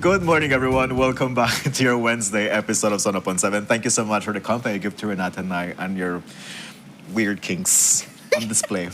Good morning, everyone. Welcome back to your Wednesday episode of Sunup on 7. Thank you so much for the company you give to Renata and I and your weird kinks on display.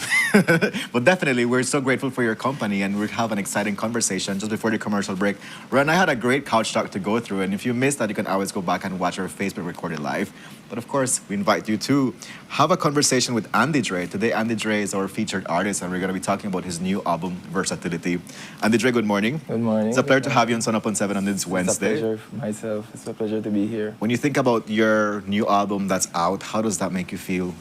But definitely, we're so grateful for your company and we have an exciting conversation just before the commercial break. Ren and I had a great couch talk to go through, and if you missed that, you can always go back and watch our Facebook recorded live. But of course, we invite you to have a conversation with Andy Dre. Today, Andy Dre is our featured artist, and we're going to be talking about his new album, Versatility. Andy Dre, good morning. Good morning. It's a pleasure to have you on Sun Up on 7 on this Wednesday. It's a pleasure for myself. It's a pleasure to be here. When you think about your new album that's out, how does that make you feel?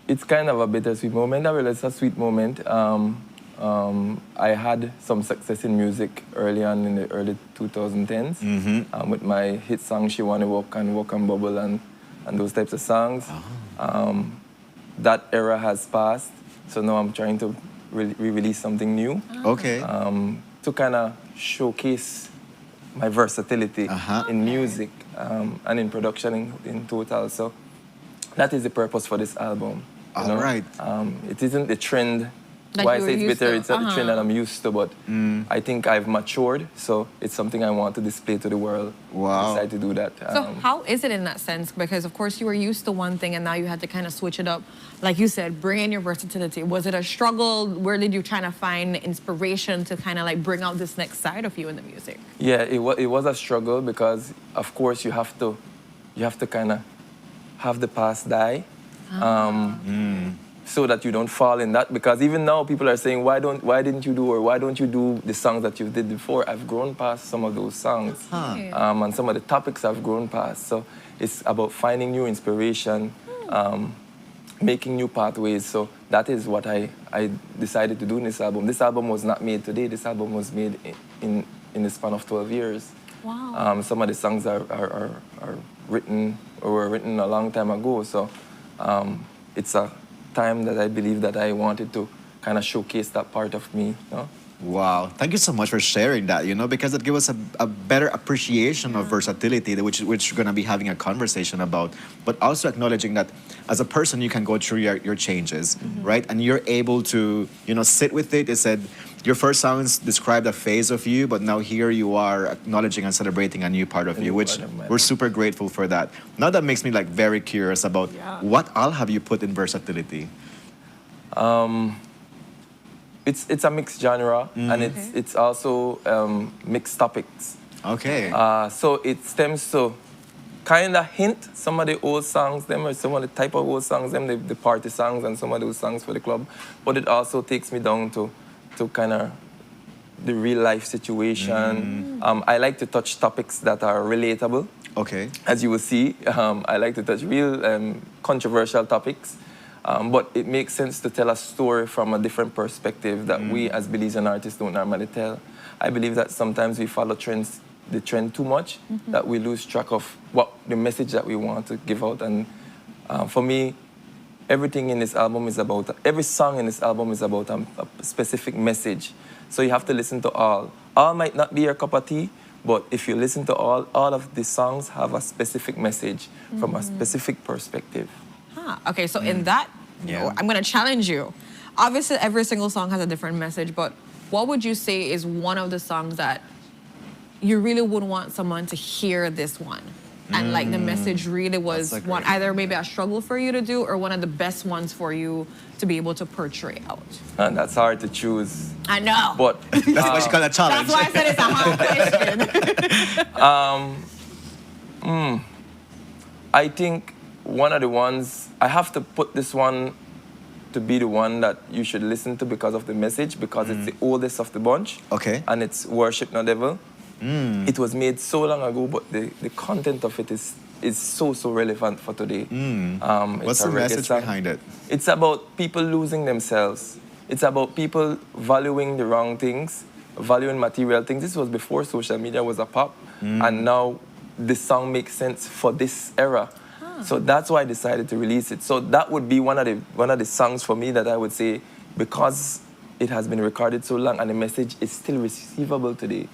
It's kind of a bittersweet moment. Well, it's a sweet moment. I had some success in music early on in the early 2010s with my hit song She Wanna Walk and Walk and Bubble and those types of songs. That era has passed, so now I'm trying to re-release something new. Okay. To kind of showcase my versatility in music and in production in total. So that is the purpose for this album. All right. It isn't the trend. Like Why I you say were it's used bitter, to. it's not the trend that I'm used to, but I think I've matured, so it's something I want to display to the world. Wow. I decided to do that. So how is it in that sense? Because of course you were used to one thing and now you had to kind of switch it up. Like you said, bring in your versatility. Was it a struggle? Where did you try to find inspiration to kind of like bring out this next side of you in the music? Yeah, it was a struggle because, of course, you have to kind of have the past die. So that you don't fall in that, because even now people are saying why didn't you do the songs that you did before. I've grown past some of those songs, and some of the topics I've grown past. So it's about finding new inspiration, making new pathways. So that is what I decided to do in this album. This album was not made today. This album was made in the span of 12 years. Wow. Some of the songs are written or were written a long time ago. So it's a time that I believe that I wanted to kind of showcase that part of me. You know? Wow. Thank you so much for sharing that, because it gives us a better appreciation of versatility, which we're going to be having a conversation about, but also acknowledging that as a person, you can go through your changes, right? And you're able to, sit with it. It said, your first songs described a phase of you, but now here you are acknowledging and celebrating a new part of you, which we're super grateful for that. Now that makes me like very curious about what all have you put in versatility? It's a mixed genre, and it's also mixed topics. Okay. So it stems to kind of hint some of the old songs, them, or some of the type of old songs, them, the party songs, and some of those songs for the club. But it also takes me down to kind of the real life situation. I like to touch topics that are relatable. Okay. As you will see, I like to touch real controversial topics. But it makes sense to tell a story from a different perspective that we as Belizean artists don't normally tell. I believe that sometimes we follow the trend too much, that we lose track of the message that we want to give out. And for me, everything in this album is about, every song in this album is about a specific message. So you have to listen to all. All might not be your cup of tea, but if you listen to all of the songs have a specific message from a specific perspective. Okay, so in that, I'm going to challenge you. Obviously, every single song has a different message, but what would you say is one of the songs that you really would want someone to hear this one? And like the message really was one, either maybe a struggle for you to do or one of the best ones for you to be able to portray out. And that's hard to choose. I know. But that's why she called a challenge. That's why I said it's a hard question. I think one of the ones, I have to put this one to be the one that you should listen to because of the message, because it's the oldest of the bunch. Okay. And it's Worship No Devil. It was made so long ago, but the content of it is so relevant for today. What's the message behind it? It's about people losing themselves. It's about people valuing the wrong things, valuing material things. This was before social media was a pop, and now this song makes sense for this era. So that's why I decided to release it. So that would be one of the songs for me that I would say, because it has been recorded so long and the message is still receivable today,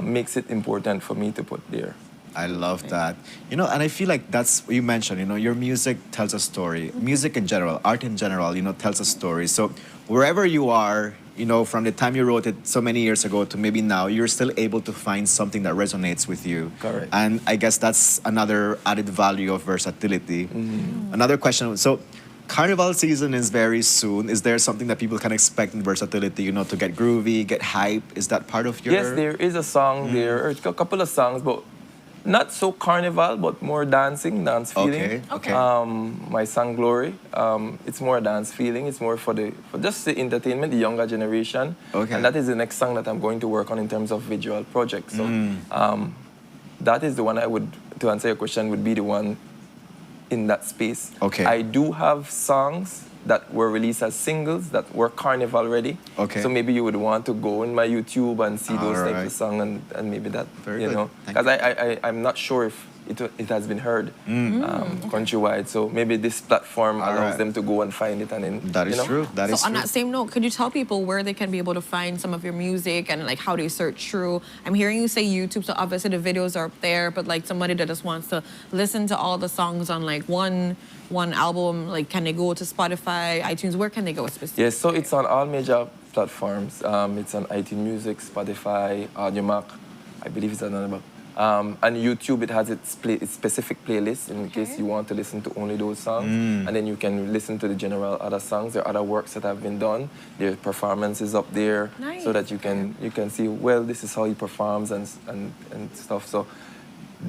makes it important for me to put there. I love that. You know, and I feel like that's what you mentioned, you know, your music tells a story. Music in general, art in general, you know, tells a story. So wherever you are, you know, from the time you wrote it so many years ago to maybe now, you're still able to find something that resonates with you. Correct. And I guess that's another added value of versatility. Another question, so Carnival season is very soon. Is there something that people can expect in versatility, you know, to get groovy, get hype? Is that part of your... Yes, there is a song there, or a couple of songs, but not so carnival, but more dance feeling. Okay. My song Glory, it's more dance feeling. It's more for just the entertainment, the younger generation. Okay. And that is the next song that I'm going to work on in terms of visual projects. So that is the one I would, to answer your question, would be the one in that space. Okay. I do have songs that were released as singles that were carnival ready. Okay. So maybe you would want to go in my YouTube and see those types right. of songs and maybe that, Very you good. know. Thank Because I'm not sure if it has been heard countrywide. So maybe this platform allows right. them to go and find it and then, That is true. That is So on true. that same note, could you tell people where they can be able to find some of your music and like how they search through? I'm hearing you say YouTube, so obviously the videos are up there, but like somebody that just wants to listen to all the songs on like one album, like can they go to Spotify, iTunes? Where can they go specifically? Yes, so it's on all major platforms. It's on iTunes Music, Spotify, AudioMac. I believe it's another. And YouTube, it has its specific playlist in case you want to listen to only those songs. And then you can listen to the general other songs. There are other works that have been done. There are performances up there so that you can see, well, this is how he performs and stuff. So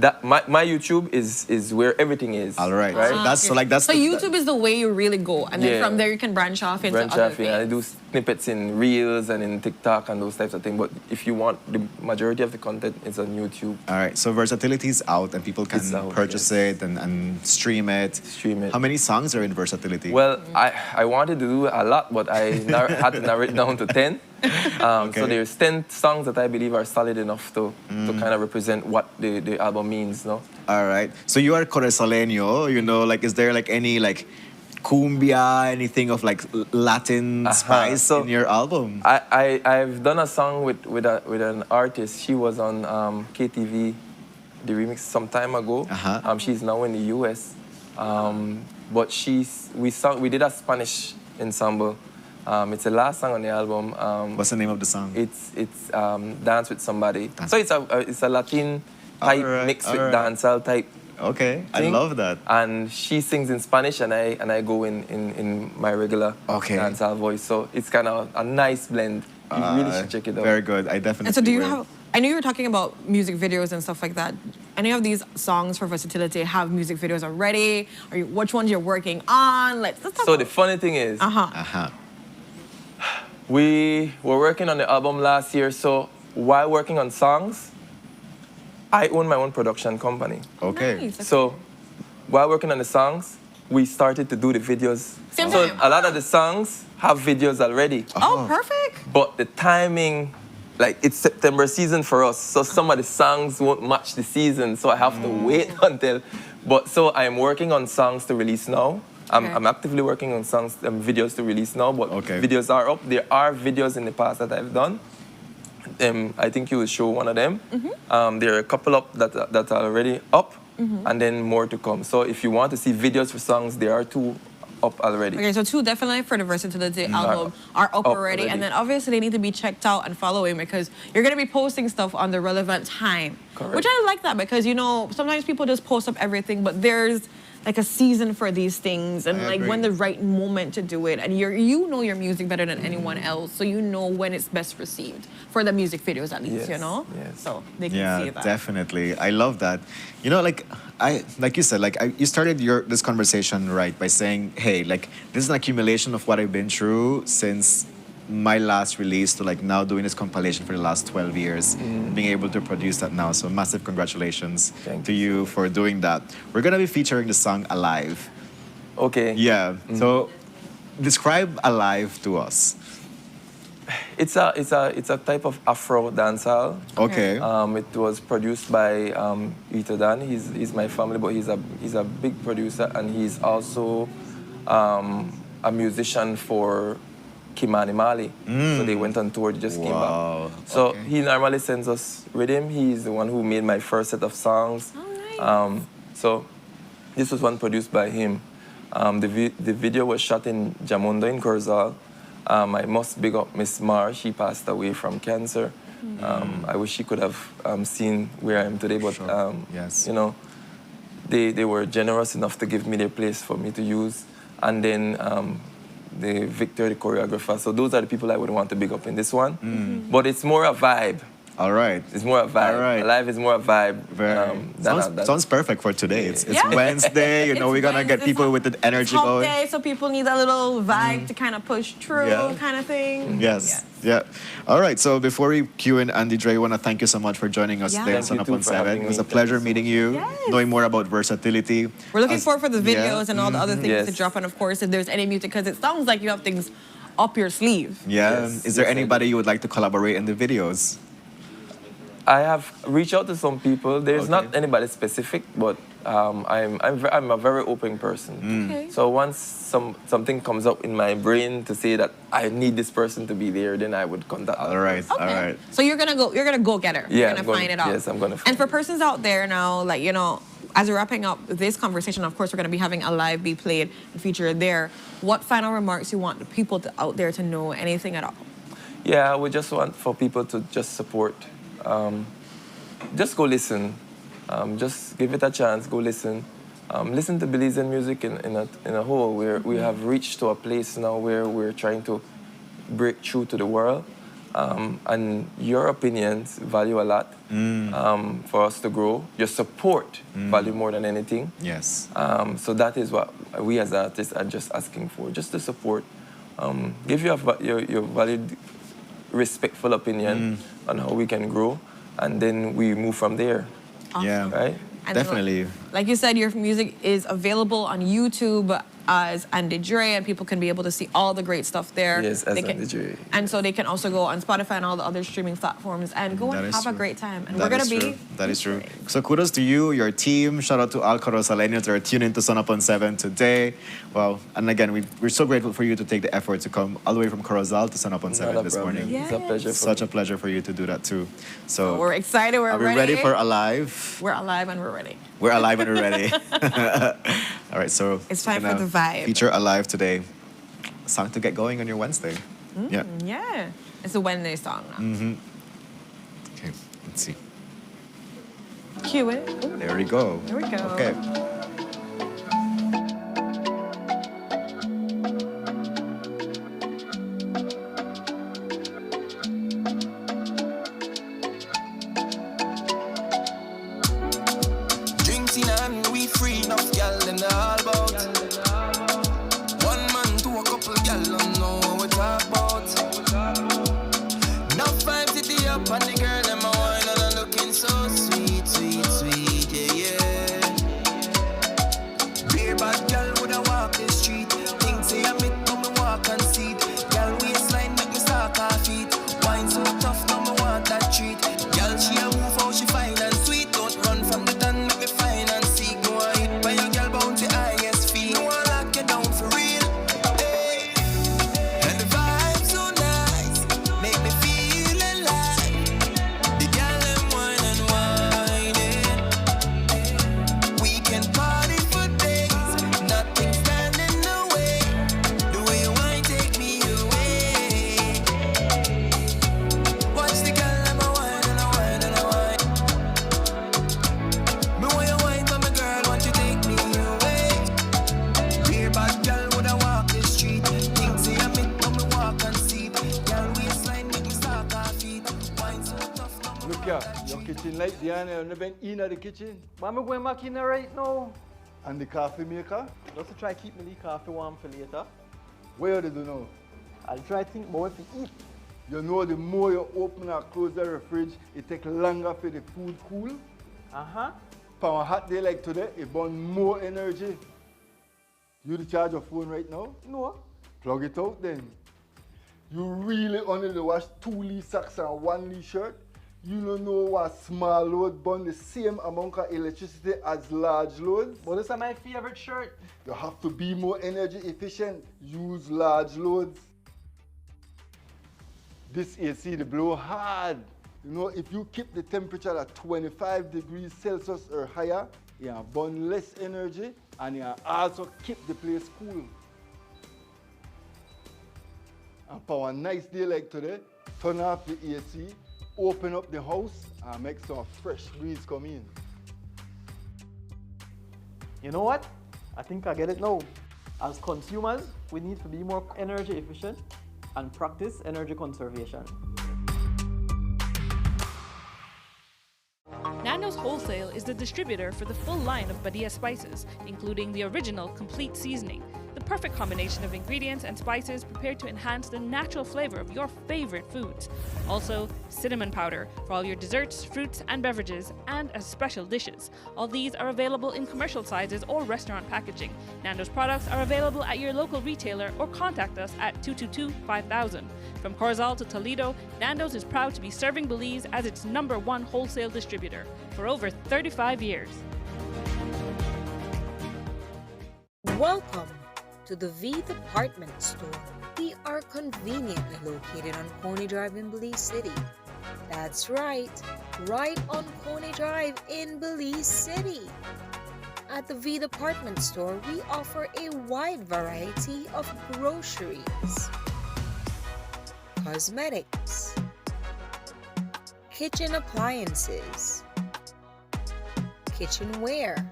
that my YouTube is where everything is. All right. So So YouTube is the way you really go, and then from there you can branch off into other things. I do snippets in Reels and in TikTok and those types of things. But if you want, the majority of the content is on YouTube. All right. So versatility is out, and people can purchase it and stream it. How many songs are in versatility? Well, I wanted to do a lot, but I had to narrow it down to 10. So there's 10 songs that I believe are solid enough to kind of represent what the album means, no? All right. So you are Coresaleño, you know, like, is there like any like cumbia, anything of like Latin spice in your album? I've done a song with an artist. She was on KTV, the remix some time ago. She's now in the US. But we did a Spanish ensemble. It's the last song on the album. What's the name of the song? It's Dance with Somebody. So it's a Latin type mixed with dancehall type. Okay, I thing. love that. And she sings in Spanish, and I go in my regular dancehall voice. So it's kind of a nice blend. You really should check it out. Very good. I definitely. And so, do you have? I know you were talking about music videos and stuff like that. Any of these songs for Versatility have music videos already? Or which ones you're working on? Let's talk. So the funny thing is, we were working on the album last year. So while working on songs, I own my own production company. Okay. Nice. So while working on the songs, we started to do the videos. Same so time. a lot of the songs have videos already. Oh, perfect. But the timing, like it's September season for us, so some of the songs won't match the season, so I have to wait until. But so I'm working on songs to release now. I'm actively working on songs, videos to release now, but videos are up. There are videos in the past that I've done. I think you will show one of them. There are a couple up that are already up, and then more to come. So if you want to see videos for songs, there are 2 up already. Okay, so 2 definitely for the Versatility album are up already. And then obviously they need to be checked out and following because you're going to be posting stuff on the relevant time. Correct. Which I like that because, you know, sometimes people just post up everything, but there's like a season for these things and like when the right moment to do it. And you know your music better than anyone else, so you know when it's best received for the music videos at least, you know? Yes. So they can see that. Definitely. I love that. You know, like you said, you started this conversation right by saying, hey, like this is an accumulation of what I've been through since my last release to like now doing this compilation for the last 12 years, being able to produce that now. So massive congratulations to you for doing that. We're gonna be featuring the song Alive. Okay. Yeah. So describe Alive to us. It's a type of Afro dancehall. Okay. It was produced by Ito Dan. He's my family, but he's a big producer, and he's also a musician for Kimani Mali. So they went on tour, they just came back. So he normally sends us rhythm. He's the one who made my first set of songs. Oh, nice. So this was one produced by him. The video was shot in Jamundo in Corzal. I must big up Miss Mar. She passed away from cancer. I wish she could have seen where I am today, but you know, they were generous enough to give me their place for me to use. And then the Victor, the choreographer. So those are the people I would want to big up in this one. But it's more a vibe. All right. It's more a vibe. All right. Alive is more a vibe. Sounds perfect for today. It's Wednesday. You know, we're gonna get people with the energy Hump going. day, so people need a little vibe to kind of push through, kind of thing. Yes. Yeah. All right. So before we cue in Andy Dre, I want to thank you so much for joining us today on Sunup on 7. It was a pleasure meeting you, knowing more about Versatility. We're looking forward for the videos and all the other things to drop. And of course, if there's any music, because it sounds like you have things up your sleeve. Yeah. Is there anybody you would like to collaborate in the videos? I have reached out to some people. There's not anybody specific, but I'm a very open person. So once something comes up in my brain to say that I need this person to be there, then I would contact. All right. All right. So you're gonna go get her. Yeah, you're gonna find it out. Yes, I'm gonna. And for persons out there now, like, you know, as we're wrapping up this conversation, of course, we're gonna be having a live be played and featured there. What final remarks you want the people out there to know? Anything at all? Yeah, we just want for people to just support. Just go listen. Just give it a chance. Go listen. Listen to Belizean music in a whole. We have reached to a place now where we're trying to break through to the world. And your opinions value a lot for us to grow. Your support value more than anything. Yes. So that is what we as artists are just asking for. Just the support. Give your valued, respectful opinion on how we can grow. And then we move from there. Awesome. Yeah, right? And definitely. Like you said, your music is available on YouTube as Andy Dre, and people can be able to see all the great stuff there. Yes, as Andy Dre. And so they can also go on Spotify and all the other streaming platforms and go and have a great time. And we're going to be... That is true. So kudos to you, your team. Shout out to all Corozaleños that are tuning into Sunup on 7 today. Well, and again, we're so grateful for you to take the effort to come all the way from Corozal to Sunup on 7 this morning. Yes. It's a pleasure. Such a pleasure for you to do that too. So we're excited. We're are we ready for Alive? We're alive and we're ready. We're alive and we're ready. All right, so it's time for the vibe. Feature Alive today. song to get going on your Wednesday. Yeah. Yeah. It's a Wednesday song now. Okay, let's see. Cue it. Ooh, There we go. There we go. Okay. Drinks in hand, we free enough, gal, them the all about. One man to a couple, gal, don't know what we talk about. Now 5 to the up, and the girl, them a wine, and a looking so sweet, sweet, sweet, yeah, yeah. Beer bad gal would a walk the street. Think say I make but me walk and see it. Gal waistline make me start her feet. Wine so tough, now me want that treat. Gal she a move how she fine and sweet. Don't run from the done, make me fine and see. Go on hit by your gal bounty highest fee. No one lock you down for real. Hey. And the vibe so nice, make me feel alive. The gal them wine and whining. We can party for days, nothing stand in the way. The way you wine take me away. Watch the gal them a wine and a wine and a wine. Me want you wine, but my girl want you take me away. Beer bad gal would a walk the street. Think say I make but me walk and see. Gal waistline make me start her feet. Wine so tough, now me Look here, your kitchen light there and you've never been in the kitchen. But I'm going back in there right now. And the coffee maker, Just to try keep me the coffee warm for later. where do you know? I'll try to think more if you eat. You know the more you open and close the fridge, it takes longer for the food cool. Uh-huh. For a hot day like today, it burns more energy. You charge your phone right now? No. Plug it out then. You really only wash 2 Lee socks and 1 Lee shirt? You don't know what small load burn the same amount of electricity as large loads? But this is my favorite shirt. You have to be more energy efficient. Use large loads. This AC, the blow hard. You know, if you keep the temperature at 25 degrees Celsius or higher, you burn less energy and you also keep the place cool. And for a nice day like today, turn off the AC, open up the house and make some fresh breeze come in. You know what? I think I get it now. As consumers, we need to be more energy efficient and practice energy conservation. Nando's Wholesale is the distributor for the full line of Badia spices, including the original complete seasoning, the perfect combination of ingredients and spices prepared to enhance the natural flavor of your favorite foods. Also, cinnamon powder for all your desserts, fruits, and beverages, and as special dishes. All these are available in commercial sizes or restaurant packaging. Nando's products are available at your local retailer or contact us at 222-5000. From Corzal to Toledo, Nando's is proud to be serving Belize as its #1 wholesale distributor for over 35 years. Welcome to the V Department Store. We are conveniently located on Coney Drive in Belize City. That's right on Coney Drive in Belize City. At the V Department Store, we offer a wide variety of groceries, cosmetics, kitchen appliances, kitchenware,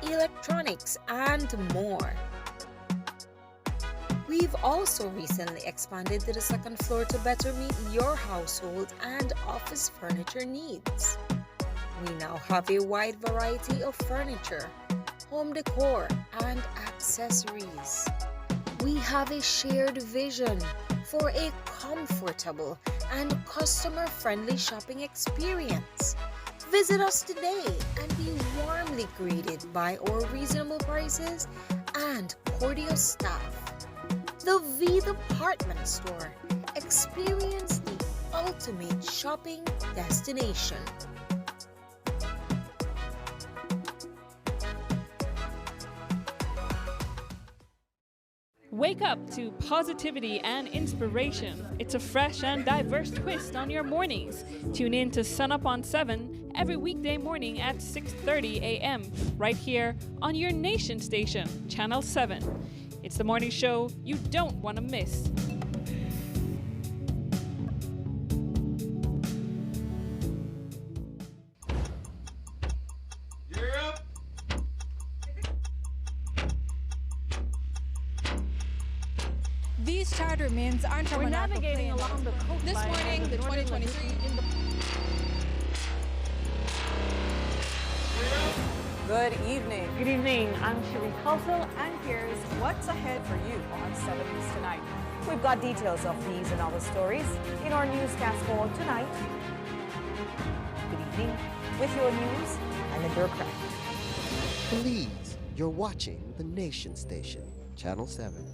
electronics, and more. We've also recently expanded to the 2nd floor to better meet your household and office furniture needs. We now have a wide variety of furniture, home decor, and accessories. We have a shared vision for a comfortable and customer-friendly shopping experience. Visit us today and be warmly greeted by our reasonable prices and cordial staff. The V Department Store. Experience the ultimate shopping destination. Wake up to positivity and inspiration. It's a fresh and diverse twist on your mornings. Tune in to Sunup on 7 every weekday morning at 6:30 a.m. right here on your nation station, Channel 7. It's the morning show you don't want to miss. These charter means aren't We're navigating along the coastline. This morning, the 2023 Good evening. Good evening. I'm Shireen Khalsil, and here's what's ahead for you on 7 News Tonight. We've got details of these and other stories in our newscast for tonight. Good evening. With your news, I'm Indra Crack. Belize, you're watching the Nation Station, Channel 7.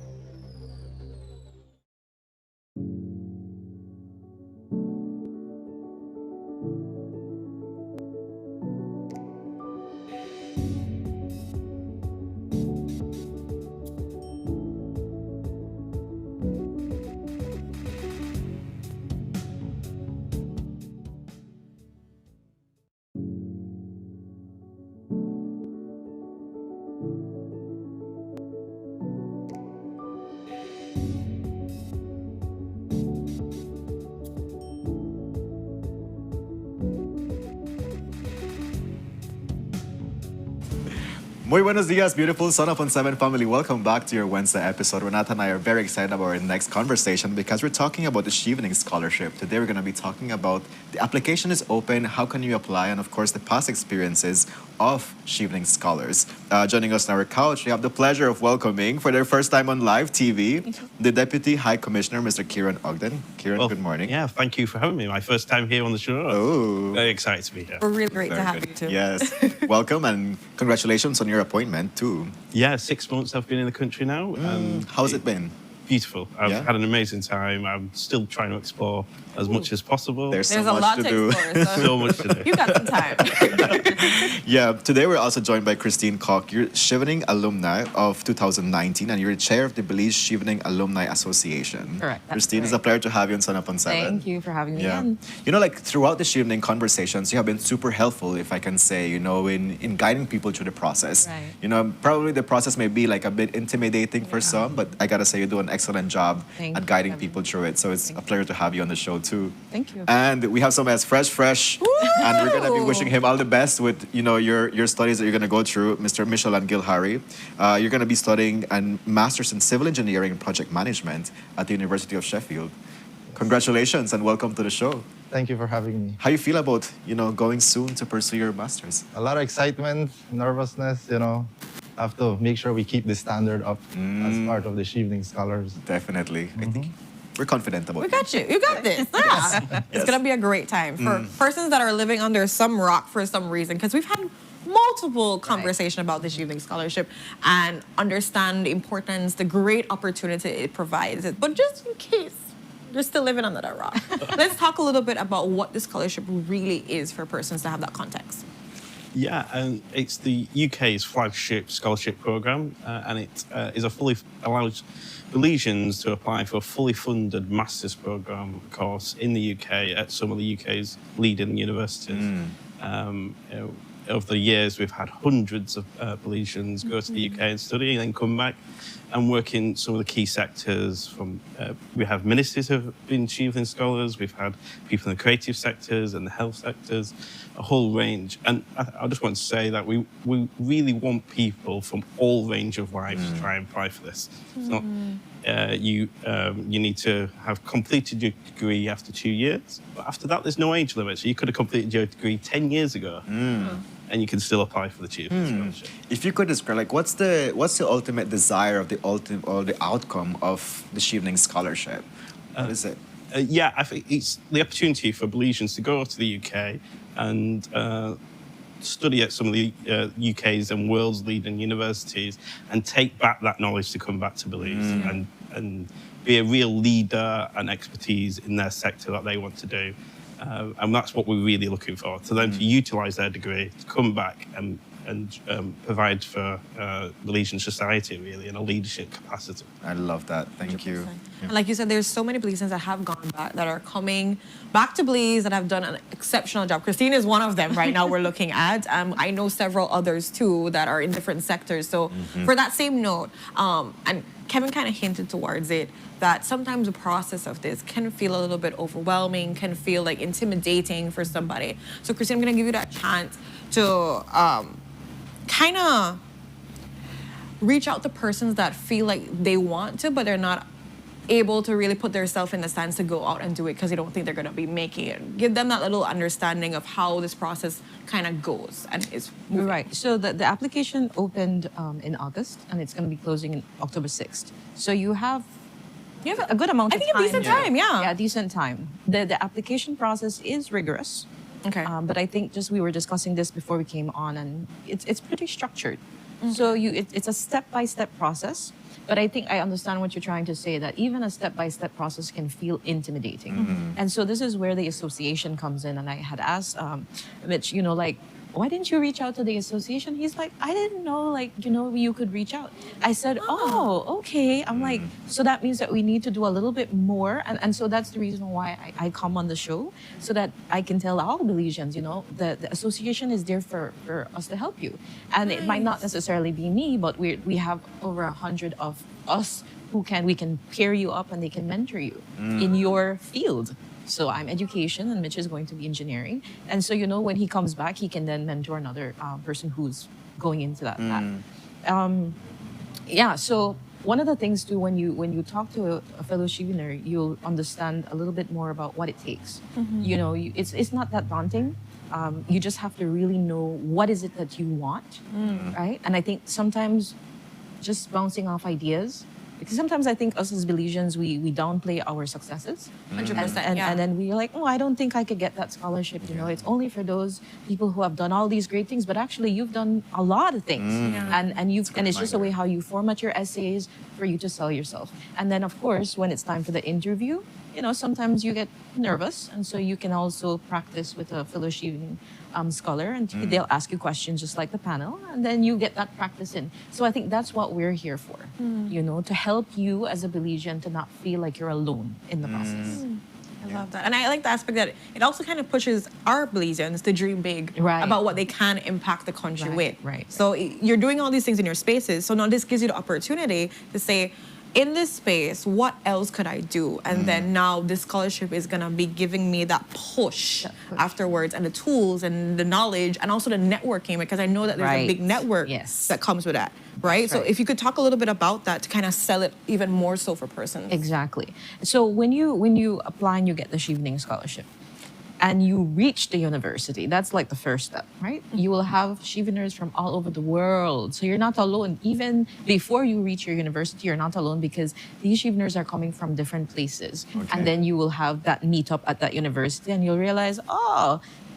Muy buenos dias, beautiful Sunup on 7 family. Welcome back to your Wednesday episode. Renata and I are very excited about our next conversation because we're talking about the Evening Scholarship. Today we're going to be talking about the application is open, how can you apply, and of course the past experiences of Evening Scholars. Joining us on our couch, we have the pleasure of welcoming for their first time on live TV, the Deputy High Commissioner, Mr. Kieran Ogden. Kieran, good morning. Yeah, thank you for having me. My first time here on the show. Oh. Very excited to be here. We're really great to Very have good. you too. Yes. Welcome and congratulations on your appointment too. Yeah, 6 months I've been in the country now. And how's it been? Beautiful. I've Yeah? had an amazing time. I'm still trying to explore as much as possible. There's There's so a much lot to to do. explore. So So much to do. you got some time. Yeah, today we're also joined by Christine Koch. You're Chevening alumni of 2019 and you're chair of the Belize Chevening Alumni Association. Correct, that's Christine, it's a correct. pleasure to have you on Sun Up on 7. Thank you for having me Yeah. again. You know, like throughout the Chevening conversations, you have been super helpful, if I can say, you know, in guiding people through the process. Right. You know, probably the process may be like a bit intimidating for some, but I gotta say you do an excellent job Thank at you, guiding Kevin. people through it. So it's a pleasure to have you on the show too. Thank you. And we have someone as fresh, and we're gonna be wishing him all the best with your studies that you're gonna go through, Mr. Michel and Gilhari. You're gonna be studying a master's in civil engineering and project management at the University of Sheffield. Congratulations and welcome to the show. Thank you for having me. How you feel about going soon to pursue your master's? A lot of excitement, nervousness, have to make sure we keep the standard up as part of the Evening Scholars. Definitely. I think we're confident about We it. got you. You got this. Yeah. It's going to be a great time for persons that are living under some rock for some reason, because we've had multiple conversation about this Evening Scholarship and understand the importance, the great opportunity it provides. But just in case you're still living under that rock, let's talk a little bit about what the scholarship really is for persons to have that context. Yeah, and it's the UK's flagship scholarship program, and it allows Belizeans to apply for a fully funded master's program course in the UK at some of the UK's leading universities. Over the years, we've had hundreds of Belizeans go to the UK and study and then come back and work in some of the key sectors. We have ministers who have been Chevening scholars, we've had people in the creative sectors and the health sectors, a whole range. And I just want to say that we really want people from all range of life to try and apply for this. It's not, you need to have completed your degree after 2 years, but after that, there's no age limit. So you could have completed your degree 10 years ago. And you can still apply for the Chevening scholarship. If you could describe, like, what's the ultimate desire of the outcome of the Chevening scholarship? What is it? Yeah, I think it's the opportunity for Belizeans to go to the UK and study at some of the UK's and world's leading universities and take back that knowledge to come back to Belize and be a real leader and expertise in their sector that they want to do. And that's what we're really looking for, to them to utilise their degree, to come back and provide for Belizean society, really, in a leadership capacity. I love that. Thank you. And like you said, there's so many Belizeans that have gone back, that are coming back to Belize, that have done an exceptional job. Christine is one of them right now we're looking at. I know several others too that are in different sectors. So for that same note, and Kevin kind of hinted towards it, that sometimes the process of this can feel a little bit overwhelming, can feel like intimidating for somebody. So Christine, I'm gonna give you that chance to kind of reach out to persons that feel like they want to, but they're not able to really put themselves in the stance to go out and do it because they don't think they're going to be making it. Give them that little understanding of how this process kind of goes and is moving. Right. So the application opened in August, and it's going to be closing in October 6th. So you have a good amount of time. I think a decent time, yeah. Yeah, decent time. The application process is rigorous. Okay. But I think we were discussing this before we came on, and it's pretty structured. So it's a step-by-step process. But I think I understand what you're trying to say, that even a step-by-step process can feel intimidating. And so this is where the association comes in. And I had asked Mitch, why didn't you reach out to the association? He's like, I didn't know, you could reach out. I said, oh, okay. I'm like, so that means that we need to do a little bit more. And so that's the reason why I come on the show, so that I can tell all Belizeans, the association is there for us to help you. And it might not necessarily be me, but we have over 100 of us we can pair you up and they can mentor you in your field. So I'm education and Mitch is going to be engineering. And so, when he comes back, he can then mentor another person who's going into that path. So one of the things too, when you talk to a fellow Shivener, you'll understand a little bit more about what it takes. It's not that daunting. You just have to really know what is it that you want, right? And I think sometimes just bouncing off ideas, because sometimes I think us as Belizeans, we downplay our successes. 100%, and then we're like, I don't think I could get that scholarship. It's only for those people who have done all these great things, but actually you've done a lot of things. And it's just a way how you format your essays for you to sell yourself. And then of course, when it's time for the interview, sometimes you get nervous. And so you can also practice with a fellowship scholar, and they'll ask you questions just like the panel, and then you get that practice in. So I think that's what we're here for, to help you as a Belizean to not feel like you're alone in the process. I love that. And I like the aspect that it also kind of pushes our Belizeans to dream big about what they can impact the country with. Right. So you're doing all these things in your spaces. So now this gives you the opportunity to say, in this space, what else could I do? And then now this scholarship is gonna be giving me that push afterwards, and the tools and the knowledge and also the networking, because I know that there's a big network that comes with that, right? So if you could talk a little bit about that to kind of sell it even more so for persons. Exactly. So when you apply and you get the Evening Scholarship, and you reach the university, that's like the first step, right? You will have Shiveners from all over the world. So you're not alone. Even before you reach your university, you're not alone, because these Shiveners are coming from different places. And then you will have that meetup at that university, and you'll realize,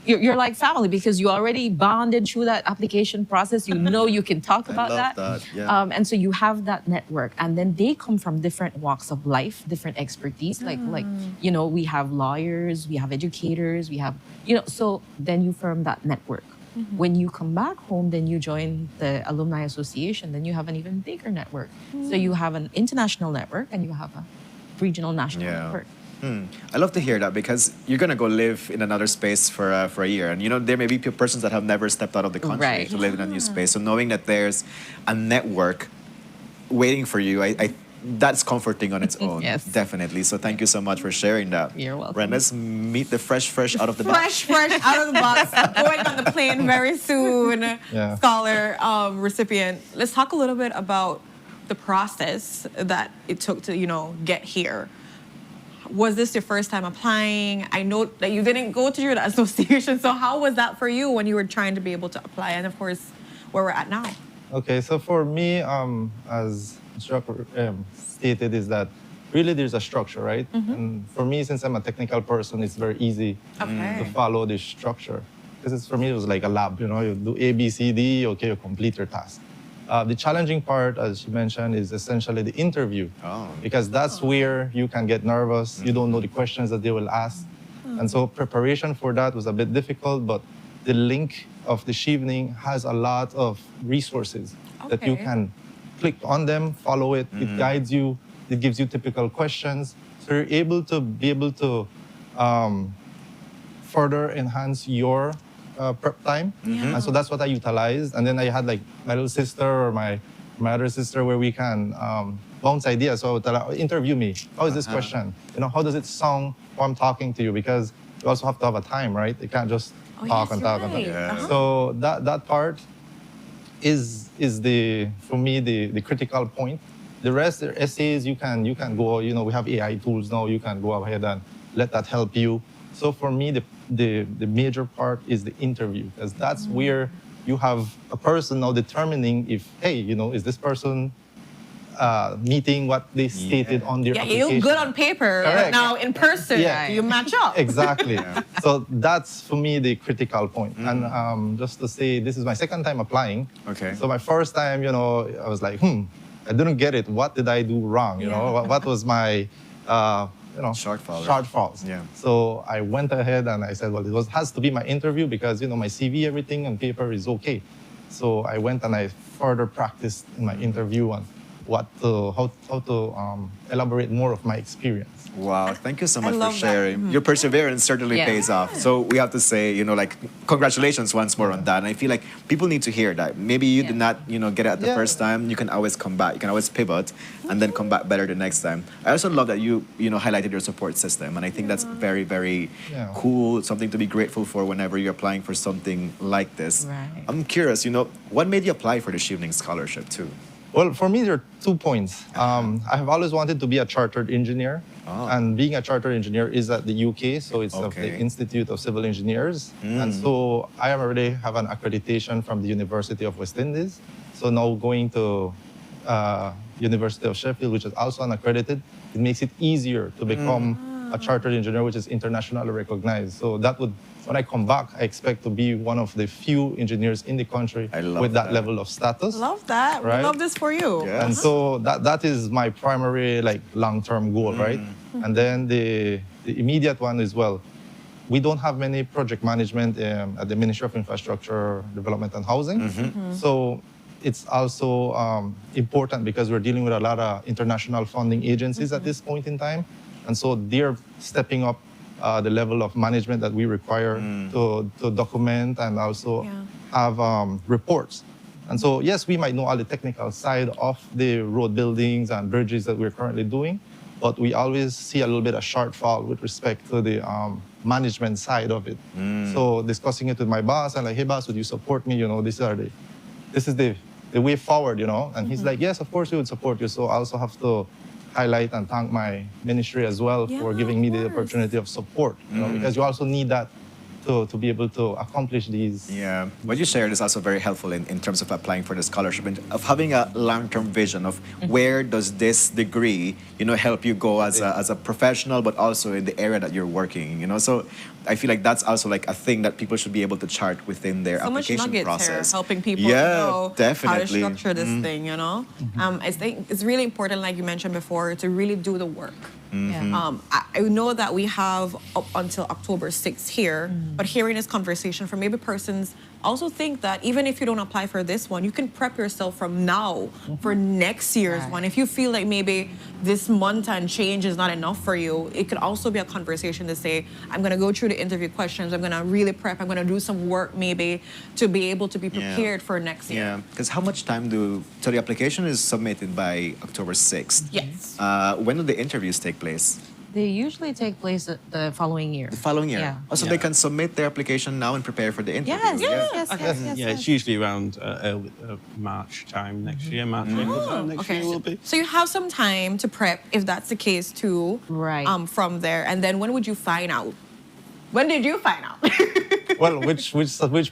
you're like family, because you already bonded through that application process. You can talk about that. Yeah. And so you have that network, and then they come from different walks of life, different expertise. Like we have lawyers, we have educators, we have so then you form that network. When you come back home, then you join the alumni association. Then you have an even bigger network. So you have an international network, and you have a regional national network. I love to hear that, because you're going to go live in another space for a year. And, there may be persons that have never stepped out of the country to live in a new space. So knowing that there's a network waiting for you, I that's comforting on its own. Yes. Definitely. So thank you so much for sharing that. You're welcome. Brenda, let's meet the fresh out of the box. Fresh out of the box, going on the plane very soon, scholar recipient. Let's talk a little bit about the process that it took to, get here. Was this your first time applying? I know that you didn't go through the association, so how was that for you when you were trying to be able to apply? And of course, where we're at now. Okay, so for me, as instructor stated, is that really there's a structure, right? And for me, since I'm a technical person, it's very easy to follow this structure. Because for me, it was like a lab, you do A, B, C, D, okay, you complete your task. The challenging part, as you mentioned, is essentially the interview. Because that's where you can get nervous. You don't know the questions that they will ask. And so preparation for that was a bit difficult, but the link of the evening has a lot of resources that you can click on them, follow it. It guides you. It gives you typical questions. So you're able to further enhance your prep time. And so that's what I utilized. And then I had like my little sister or my other sister, where we can bounce ideas. So I would tell her, interview me. How is this question? You know, how does it sound while I'm talking to you? Because you also have to have a time, right? You can't just talk and talk and talk. Yeah. So that part is for me the critical point. The rest, the essays, you can go. You know, we have AI tools now. You can go ahead and let that help you. So for me, the major part is the interview, because that's where you have a person now determining if, hey, you know, is this person meeting what they stated on their application? You're good on paper, but Correct. now in person, you match up. Exactly. So that's for me the critical point. And just to say, this is my second time applying. Okay. So my first time, you know, I was like, I didn't get it. What did I do wrong? You know, what was my, shortfalls. Yeah. So I went ahead and I said, well, has to be my interview because, you know, my CV, everything on paper is okay. So I went and I further practiced in my interview on how to elaborate more of my experience. Wow, thank you so much for love that. sharing. Your perseverance certainly Yeah. pays off. So we have to say, you know, like, congratulations once more on that. And I feel like people need to hear that. Maybe you did not, you know, get it at the first time. You can always come back. You can always pivot and then come back better the next time. I also love that you know, highlighted your support system. And I think that's very, very cool, something to be grateful for whenever you're applying for something like this. Right. I'm curious, you know, what made you apply for the Shielding Scholarship too? Well, for me, there are 2 points. I have always wanted to be a chartered engineer. And being a chartered engineer is at the UK, so it's of the Institute of Civil Engineers. And so I already have an accreditation from the University of West Indies. So now going to University of Sheffield, which is also unaccredited, it makes it easier to become a chartered engineer, which is internationally recognized. So that would, when I come back, I expect to be one of the few engineers in the country with that level of status. Love that. Right? We love this for you. And so that is my primary long-term goal, right? And then the immediate one is, well, we don't have many project management at the Ministry of Infrastructure, Development and Housing. So it's also important because we're dealing with a lot of international funding agencies at this point in time. And so they're stepping up the level of management that we require to document and also have reports. And so, yes, we might know all the technical side of the road buildings and bridges that we're currently doing, but we always see a little bit of shortfall with respect to the management side of it. So discussing it with my boss, I'm like, hey, boss, would you support me? You know, this is the way forward, you know? And he's like, yes, of course we would support you. So I also have to highlight and thank my ministry as well for giving me the opportunity of support, you know, because you also need that to be able to accomplish these. Yeah, what you shared is also very helpful in terms of applying for the scholarship and of having a long-term vision of where does this degree, you know, help you go as a professional, but also in the area that you're working, you know. So I feel like that's also like a thing that people should be able to chart within their application much nuggets process. Here, helping people know definitely. how to structure this thing, you know. I think it's really important, like you mentioned before, to really do the work. I know that we have up until October 6th here, but hearing this conversation from maybe persons also think that even if you don't apply for this one, you can prep yourself from now for next year's one. If you feel like maybe this month and change is not enough for you, it could also be a conversation to say, I'm going to go through the interview questions, I'm going to really prep, I'm going to do some work maybe to be able to be prepared for next year. Yeah, because how much time so the application is submitted by October 6th. Yes. When do the interviews take place? They usually take place the following year. The following year? Yeah. Also, they can submit their application now and prepare for the interview. Yeah, it's usually around early, March time next year, March, April time next year will be. So you have some time to prep if that's the case too. Right. From there, and then when would you find out? When did you find out? Well, which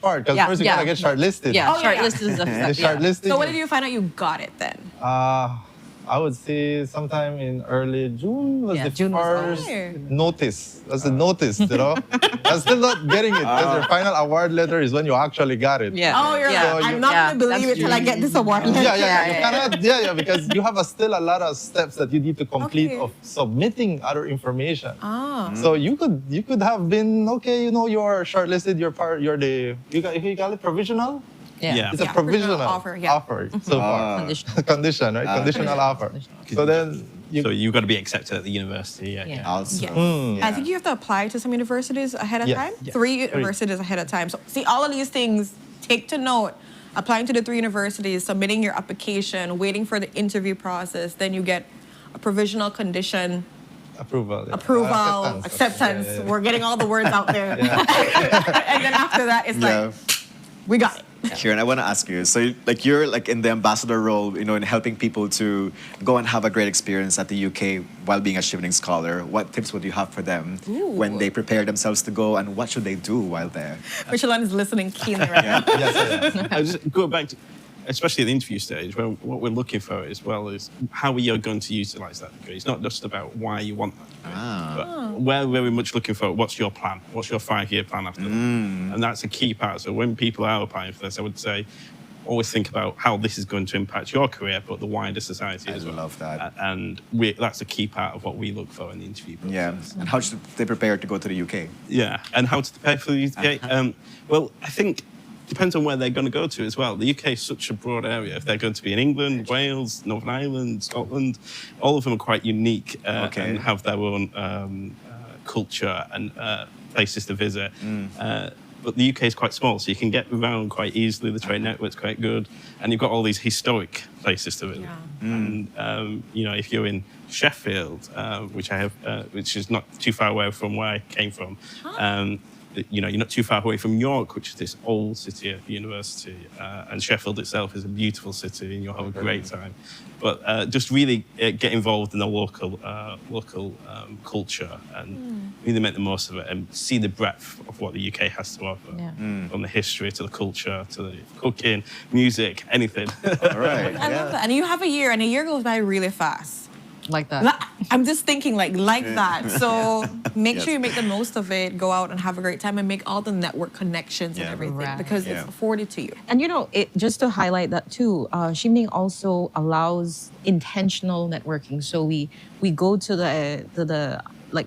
part? Because first you gotta get shortlisted. Yeah, shortlisted is the step. Shortlisted. So when did you find out you got it then? I would say sometime in early June was the June was first notice. That's the notice, you know? I'm still not getting it because your final award letter is when you actually got it. Yeah. Oh, you're like, I'm not going to believe it till I get this award letter. You cannot, because you have still a lot of steps that you need to complete of submitting other information. So you could have been, okay, you know, you're shortlisted, you got it provisional? Yeah. It's a provisional offer so far. Condition, right? Conditional offer. So then So you've got to be accepted at the university. Also. I think you have to apply to some universities ahead of time. 3 universities ahead of time. So see, all of these things, take to note. applying to the 3 universities, submitting your application, waiting for the interview process, then you get a provisional condition Approval. acceptance. Yeah. We're getting all the words out there. And then after that, it's like, we got it. Kieran, I want to ask you. So, like, you're like in the ambassador role, in helping people to go and have a great experience at the UK while being a Shivling scholar. What tips would you have for them when they prepare themselves to go, and what should they do while there? Michelin is listening keenly right now. I just go back to, especially at the interview stage, where what we're looking for as well is how are you going to utilise that degree. It's not just about why you want that degree, but we're very much looking for what's your plan, what's your 5-year plan after that. And that's a key part. So when people are applying for this, I would say, always think about how this is going to impact your career, but the wider society as well. I love that. And that's a key part of what we look for in the interview process. Yeah, and how should they prepare to go to the UK? Yeah, and how to prepare for the UK? Well, I think depends on where they're going to go to as well. The UK is such a broad area. If they're going to be in England, Wales, Northern Ireland, Scotland, all of them are quite unique and have their own culture and places to visit. But the UK is quite small, so you can get around quite easily. The train network's quite good, and you've got all these historic places to visit. And if you're in Sheffield, which I have, which is not too far away from where I came from. You're not too far away from York, which is this old city of university, and Sheffield itself is a beautiful city, and you'll have a great time. But just really get involved in the local culture and really make the most of it and see the breadth of what the UK has to offer, from the history to the culture to the cooking, music, anything. All right. I love that. And you have a year, and a year goes by really fast. Like that. I'm just thinking like that. So make sure you make the most of it, go out and have a great time and make all the network connections and everything because it's afforded to you. And just to highlight that too, Shivling also allows intentional networking. So we go to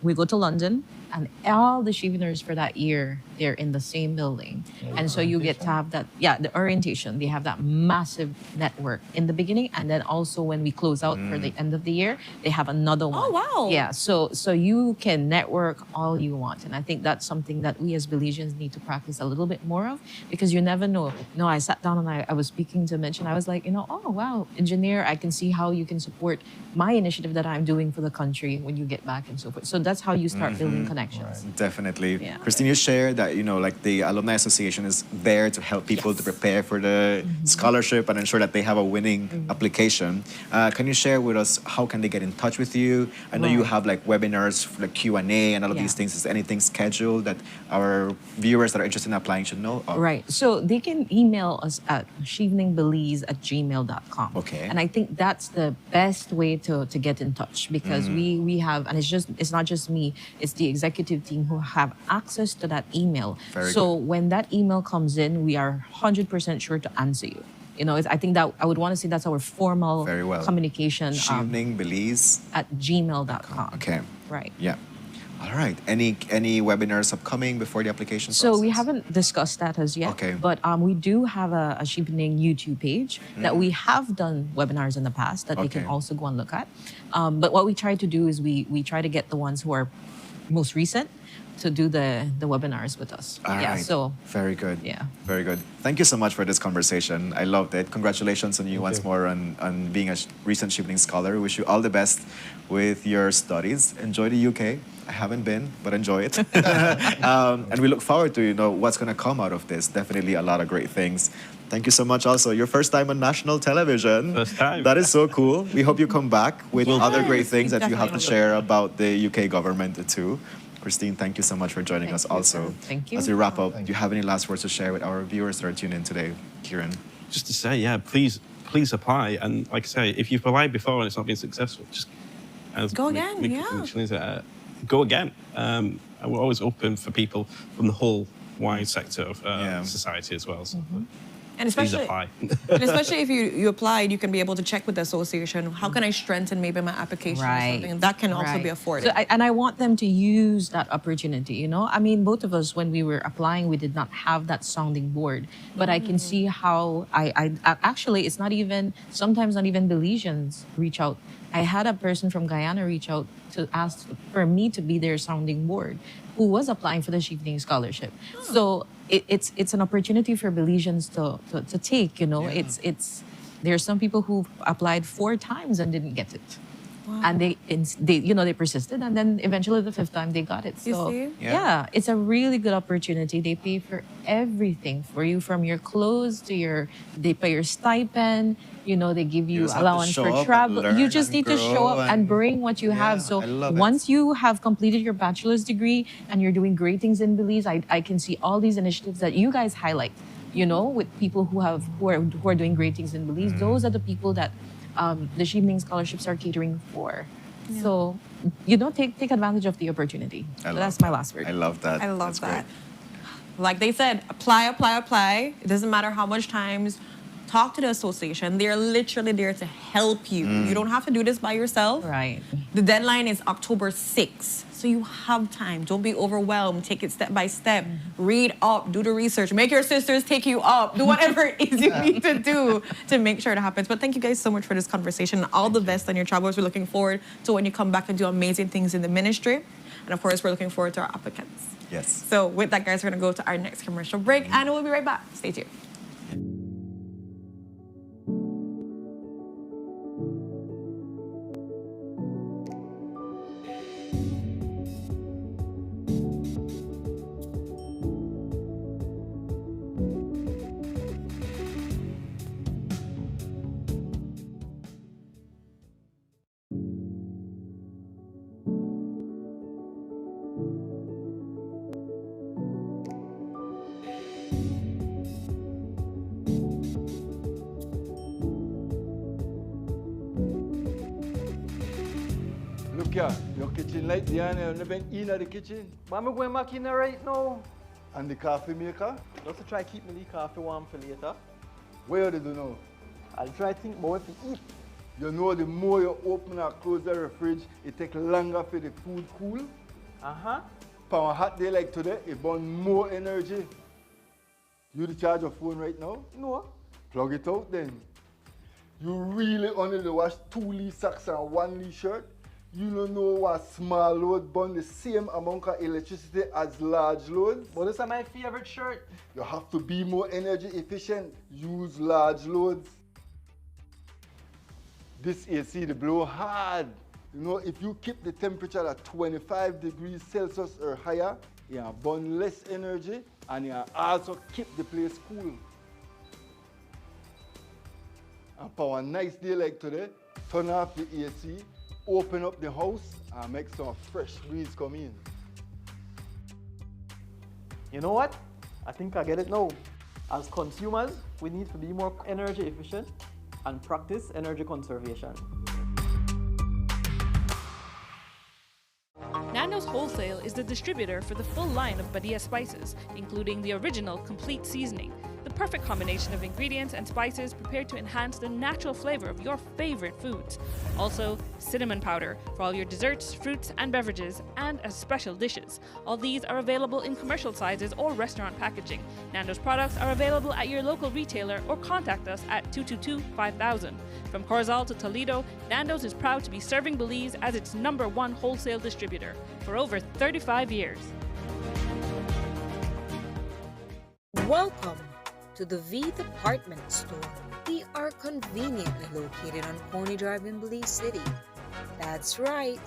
we go to London, and all the Shivlingers for that year, they're in the same building. And so you get to have that, the orientation. They have that massive network in the beginning. And then also when we close out for the end of the year, they have another one. Oh, wow. Yeah, so you can network all you want. And I think that's something that we as Belizeans need to practice a little bit more of, because you never know. I sat down and I was speaking to Mitch, and I was like, oh, wow, engineer, I can see how you can support my initiative that I'm doing for the country when you get back and so forth. So that's how you start building connections. Definitely. Christine, you shared that, the Alumni Association is there to help people to prepare for the scholarship and ensure that they have a winning application. Can you share with us how can they get in touch with you? I know you have like webinars, like Q&A and all of these things. Is anything scheduled that our viewers that are interested in applying should know of? Right. So they can email us at shivlingbelize@gmail.com. Okay. And I think that's the best way to get in touch, because we have, and it's not just me, it's the executive team who have access to that email. So when that email comes in, we are 100% sure to answer you. I think that I would want to say that's our formal communication. Shivlingbelize @gmail.com. Okay. Right. Yeah. All right. Any webinars upcoming before the application process? So we haven't discussed that as yet. Okay. But we do have a Shivling YouTube page that we have done webinars in the past that they can also go and look at. But what we try to do is we try to get the ones who are most recent to do the webinars with us. All right. So very good. Yeah. Very good. Thank you so much for this conversation. I loved it. Congratulations on you once more on being a recent Shivling scholar. We wish you all the best with your studies. Enjoy the UK. I haven't been, but enjoy it. And we look forward to what's going to come out of this. Definitely a lot of great things. Thank you so much also. Your first time on national television. First time. That is so cool. We hope you come back with other great things that you have to share about the UK government too. Christine, thank you so much for joining us also. Thank you. As we wrap up, do you have any last words to share with our viewers that are tuned in today? Kieran? Just to say, please apply. And like I say, if you've applied before and it's not been successful, just go again, go again. And we're always open for people from the whole wide sector of society as well. So. And especially, if you applied, you can be able to check with the association. How can I strengthen maybe my application or something? And that can also be afforded. So I want them to use that opportunity, I mean, both of us, when we were applying, we did not have that sounding board. But I can see how I actually, it's not even, sometimes not even Belizeans reach out. I had a person from Guyana reach out to ask for me to be their sounding board, who was applying for the Shivling scholarship. So it's an opportunity for Belizeans to take. You know, there's some people who applied 4 times and didn't get it. Wow. And they persisted, and then eventually the 5th time they got it. You So see? yeah, it's a really good opportunity. They pay for everything for you, from your clothes to they pay your stipend. You know, they give you just have to allowance show for up and travel. learn You just and need to show grow up and bring what you have. So I love it. once you have completed your bachelor's degree and you're doing great things in Belize, I can see all these initiatives that you guys highlight. You know, with people who are doing great things in Belize. Those are the people that the Evening Scholarships are catering for. Yeah. So, you know, take advantage of the opportunity. So that's my last word. I love that. I love that. Like they said, apply. It doesn't matter how much times. Talk to the association. They're literally there to help you. You don't have to do this by yourself. Right. The deadline is October 6th. So you have time. Don't be overwhelmed. Take it step by step. Read up, do the research. Make your sisters take you up. Do whatever it is you need to do to make sure it happens. But thank you guys so much for this conversation. All the best on your travels. We're looking forward to when you come back and do amazing things in the ministry. And of course, we're looking forward to our applicants. Yes. So with that, guys, we're going to go to our next commercial break and we'll be right back. Stay tuned. Look here, your kitchen light there and you've been in the kitchen. But I'm going back in there right now. And the coffee maker? Just to try keep me the coffee warm for later. Where did you know? I'll try to think about what to eat. You know the more you open and close the fridge, it takes longer for the food cool. Uh-huh. For a hot day like today, it burns more energy. You the charge your phone right now? No. Plug it out then. You really only wash 2 Lee socks and 1 Lee shirt? You don't know what small load burn the same amount of electricity as large loads? But this is my favorite shirt. You have to be more energy efficient. Use large loads. This AC, they blow hard. You know, if you keep the temperature at 25 degrees Celsius or higher, you burn less energy and you also keep the place cool. And for a nice day like today, turn off the AC, open up the house and make some fresh breeze come in. You know what? I think I get it now. As consumers, we need to be more energy efficient and practice energy conservation. Nando's Wholesale is the distributor for the full line of Badia spices, including the original complete seasoning, the perfect combination of ingredients and spices prepared to enhance the natural flavor of your favorite foods. Also, cinnamon powder for all your desserts, fruits, and beverages, and as special dishes. All these are available in commercial sizes or restaurant packaging. Nando's products are available at your local retailer or contact us at 222-5000. From Corozal to Toledo, Nando's is proud to be serving Belize as its #1 wholesale distributor for over 35 years. Welcome to the V Department Store. We are conveniently located on Coney Drive in Belize City. That's right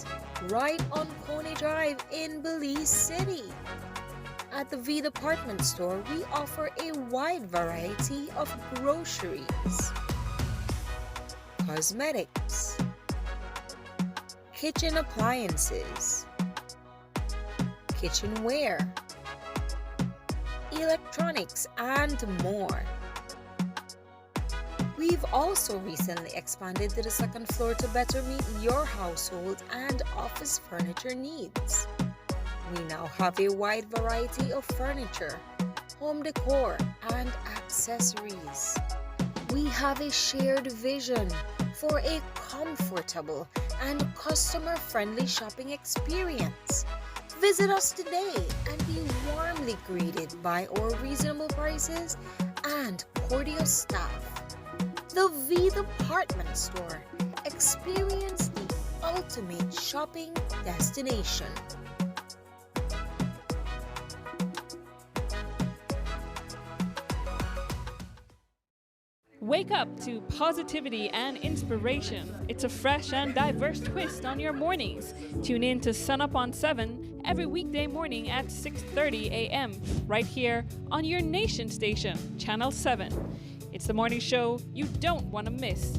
on Coney Drive in Belize City. At the V Department Store, we offer a wide variety of groceries, cosmetics, kitchen appliances, kitchenware, electronics, and more. We've also recently expanded to the 2nd floor to better meet your household and office furniture needs. We now have a wide variety of furniture, home decor, and accessories. We have a shared vision for a comfortable and customer-friendly shopping experience. Visit us today and be warmly greeted by our reasonable prices and cordial staff. The V Department Store. Experience the ultimate shopping destination. Wake up to positivity and inspiration. It's a fresh and diverse twist on your mornings. Tune in to Sunup on 7 every weekday morning at 6:30 a.m. right here on your nation station, Channel 7. It's the morning show you don't want to miss.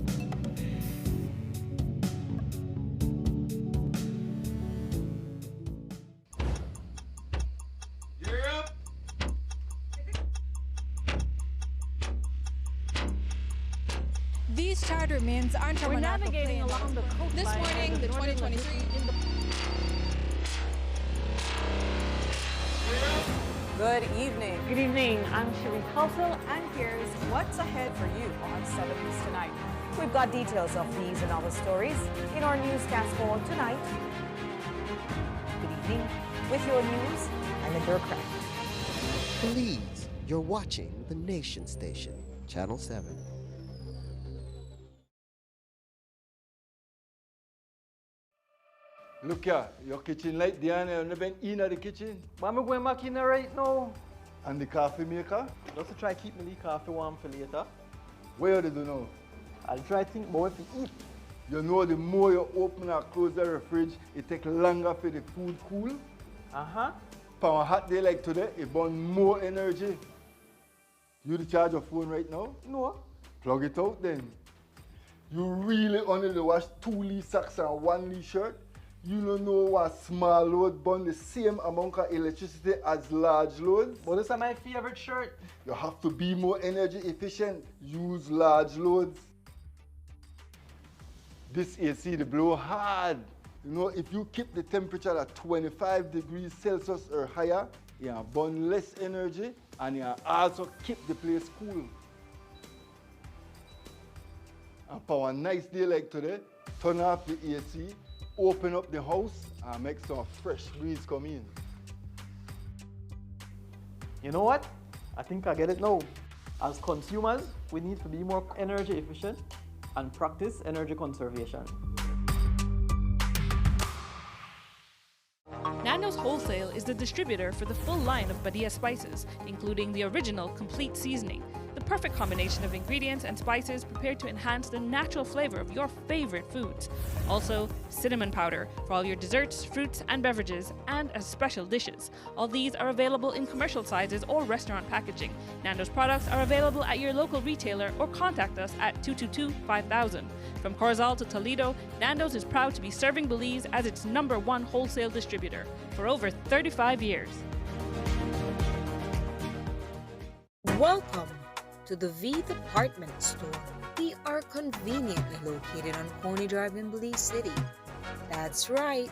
These charter mints aren't We're navigating along the coastline. This morning, the 2023. Good evening. Good evening. I'm Cherie Culsel, and here's what's ahead for you on 7 News tonight. We've got details of these and other stories in our newscast for tonight. Good evening. With your news, I'm Indra Craft. Belize, you're watching the nation station, Channel 7. Look here, your kitchen light there, you never in the kitchen. But I'm going back in there right now. And the coffee maker? Just to try keep my coffee warm for later. Where do you know? I'll try to think about what to eat. You know the more you open or close the fridge, it takes longer for the food cool. Uh-huh. For a hot day like today, it burns more energy. You charge your phone right now? No. Plug it out then. You really only wash 2 socks and 1 shirt? You don't know what small load burn the same amount of electricity as large loads? But this is my favorite shirt. You have to be more energy efficient. Use large loads. This AC, they blow hard. You know, if you keep the temperature at 25 degrees Celsius or higher, you burn less energy and you also keep the place cool. And for a nice day like today, turn off the AC, open up the house and make some fresh breeze come in. You know what? I think I get it now. As consumers, we need to be more energy efficient and practice energy conservation. Nando's Wholesale is the distributor for the full line of Badia spices, including the original complete seasoning, the perfect combination of ingredients and spices prepared to enhance the natural flavor of your favorite foods. Also, cinnamon powder for all your desserts, fruits, and beverages, and as special dishes. All these are available in commercial sizes or restaurant packaging. Nando's products are available at your local retailer or contact us at 222-5000. From Corozal to Toledo, Nando's is proud to be serving Belize as its #1 wholesale distributor for over 35 years. Welcome to the V Department Store. We are conveniently located on Coney Drive in Belize City. That's right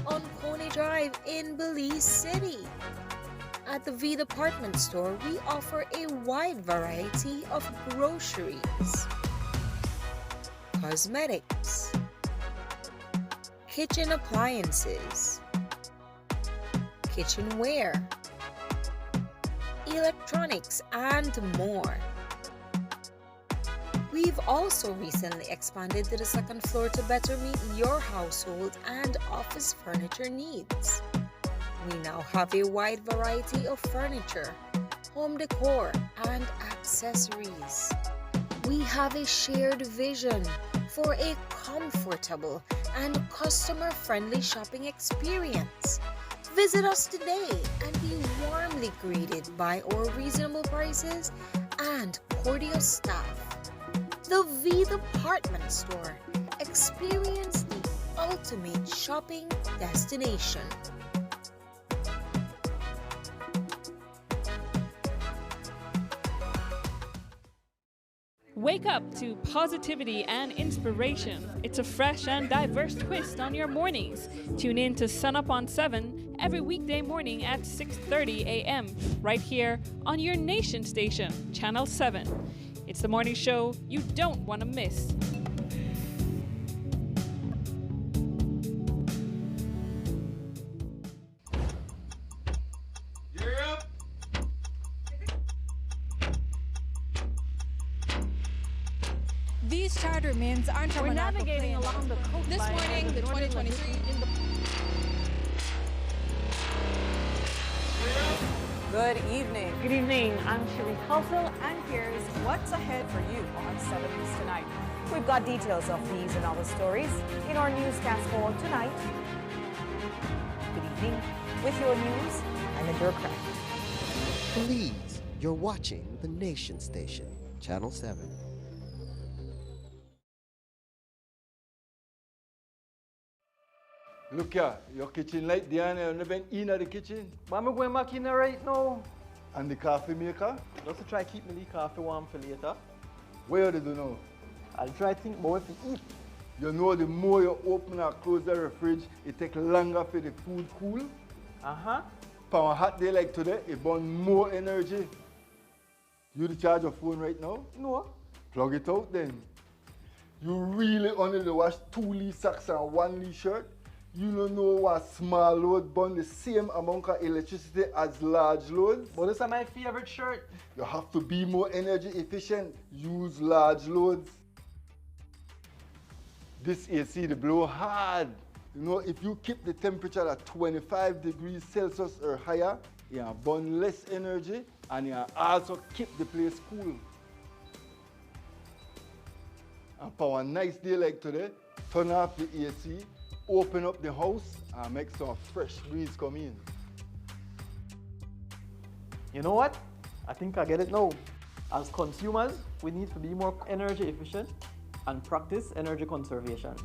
on Coney Drive in Belize City. At the V Department Store, we offer a wide variety of groceries, cosmetics, kitchen appliances, kitchenware, electronics, and more. We've also recently expanded to the 2nd floor to better meet your household and office furniture needs. We now have a wide variety of furniture, home decor, and accessories. We have a shared vision for a comfortable and customer-friendly shopping experience. Visit us today and be warmly greeted by our reasonable prices and cordial staff. The V Department Store. Experience the ultimate shopping destination. Wake up to positivity and inspiration. It's a fresh and diverse twist on your mornings. Tune in to Sunup on 7 every weekday morning at 6:30 a.m. right here on your nation station, Channel 7. It's the morning show you don't want to miss. These charter mints aren't We're navigating along the coastline. This morning, the 2023. Good evening. Good evening. I'm Cherie Culfill, and here's what's ahead for you on 7 News Tonight. We've got details of these and other stories in our newscast for tonight. Good evening. With your news, I'm Indra Craft. Belize, you're watching the Nation Station, Channel 7. Look here, your kitchen light there and you never in the kitchen. But I'm going back in there right now. And the coffee maker, Just to try keep my coffee warm for later. where do you know? I'll try to think about what to eat. You know the more you open and close the fridge, it takes longer for the food cool. Uh-huh. For a hot day like today, it burns more energy. You the charge your phone right now? No. Plug it out then. You really only to wash 2 Lee socks and 1 Lee shirt? You don't know what small load burn the same amount of electricity as large loads? But this is my favorite shirt. You have to be more energy efficient. Use large loads. This AC they blow hard. You know, if you keep the temperature at 25 degrees Celsius or higher, you burn less energy and you also keep the place cool. And for a nice day like today, turn off the AC, open up the house and make some fresh breeze come in. You know what? I think I get it now. As consumers, we need to be more energy efficient and practice energy conservation.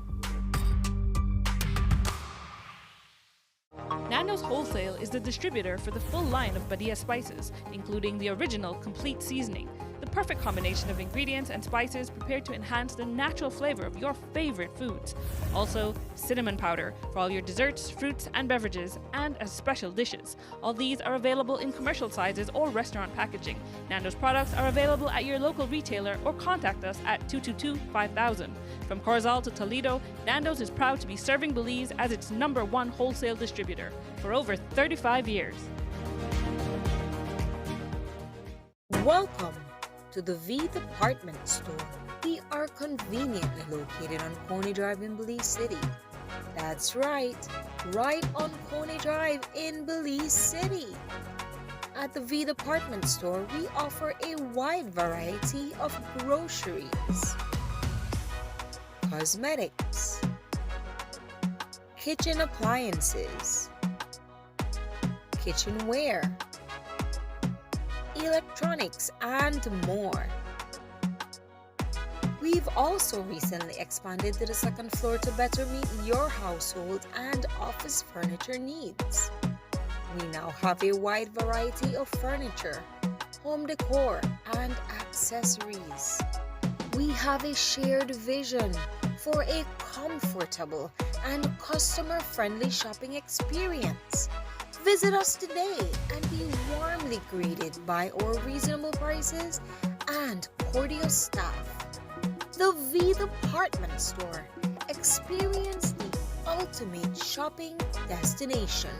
Nando's Wholesale is the distributor for the full line of Badia spices, including the original complete seasoning, the perfect combination of ingredients and spices prepared to enhance the natural flavor of your favorite foods. Also, cinnamon powder for all your desserts, fruits, and beverages, and as special dishes. All these are available in commercial sizes or restaurant packaging. Nando's products are available at your local retailer or contact us at 222-5000. From Corozal to Toledo, Nando's is proud to be serving Belize as its #1 wholesale distributor for over 35 years. Welcome to the V Department Store. We are conveniently located on Coney Drive in Belize City. That's right on Coney Drive in Belize City. At the V Department Store, we offer a wide variety of groceries, cosmetics, kitchen appliances, kitchenware, electronics, and more. We've also recently expanded to the second floor to better meet your household and office furniture needs. We now have a wide variety of furniture, home decor, and accessories. We have a shared vision for a comfortable and customer-friendly shopping experience. Visit us today and be warmly greeted by our reasonable prices and cordial staff. The V Department Store. Experience the ultimate shopping destination.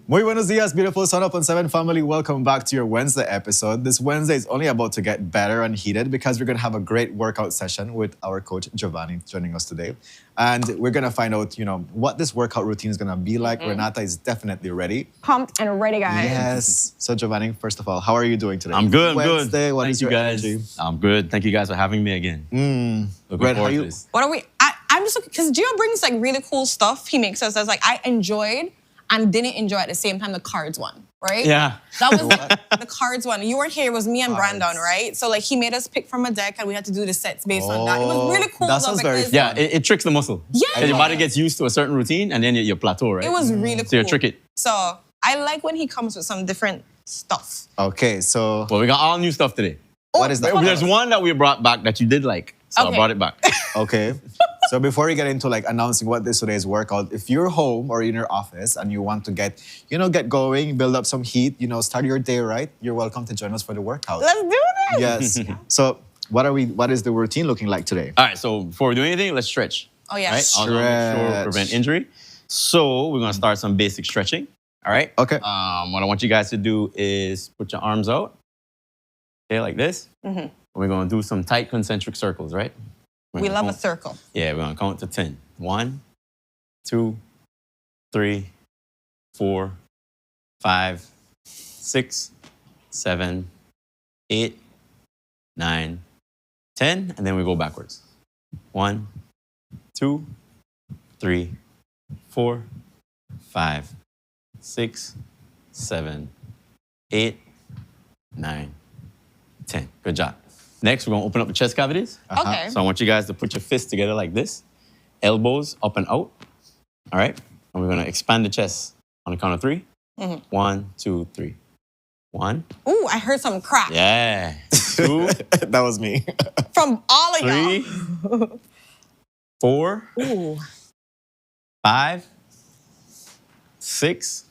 Muy buenos dias, beautiful Sunup on 7 family. Welcome back to your Wednesday episode. This Wednesday is only about to get better and heated because we're going to have a great workout session with our coach, Giovanni, joining us today. And we're going to find out, what this workout routine is going to be like. Renata is definitely ready. Pumped and ready, guys. Yes. So, Giovanni, first of all, how are you doing today? I'm good, Wednesday, good. What Thank is you your guys. energy? I'm good. Thank you guys for having me again. Looking forward to this. What are we? I'm just because Gio brings like really cool stuff. He makes us as like I enjoyed and didn't enjoy at the same time the cards one, right? Yeah. That was the cards one. You weren't here. It was me and Brandon, right? So like he made us pick from a deck and we had to do the sets based on that. It was really cool. That sounds very fun. Yeah, it tricks the muscle. Yeah. Because your body gets used to a certain routine and then you plateau, right? It was really cool. So you trick it. So I like when he comes with some different stuff. Okay, so... Well, we got all new stuff today. What is that? There's one that we brought back that you did like, so I brought it back. Okay. So before we get into like announcing what is today's workout, if you're home or in your office and you want to get going, build up some heat, start your day right, you're welcome to join us for the workout. Let's do this. Yes. So what is the routine looking like today? All right, so before we do anything, let's stretch. Oh, yeah. Right? Also make sure prevent injury. So we're gonna start some basic stretching. All right. Okay. What I want you guys to do is put your arms out. Okay, like this. Mhm. We're gonna do some tight concentric circles, right? We love a circle. Yeah, we're gonna count to 10. 1, 2, 3, 4, 5, 6, 7, 8, 9, 10, and then we go backwards. 1, 2, 3, 4, 5, 6, 7, 8, 9, 10. Good job. Next, we're gonna open up the chest cavities. Okay. So I want you guys to put your fists together like this, elbows up and out. All right? And we're gonna expand the chest on the count of 3. Mhm. 1, 2, 3. 1. Ooh, I heard some crack Yeah. 2. That was me. from all of 3. y'all. 4. Ooh. 5. 6.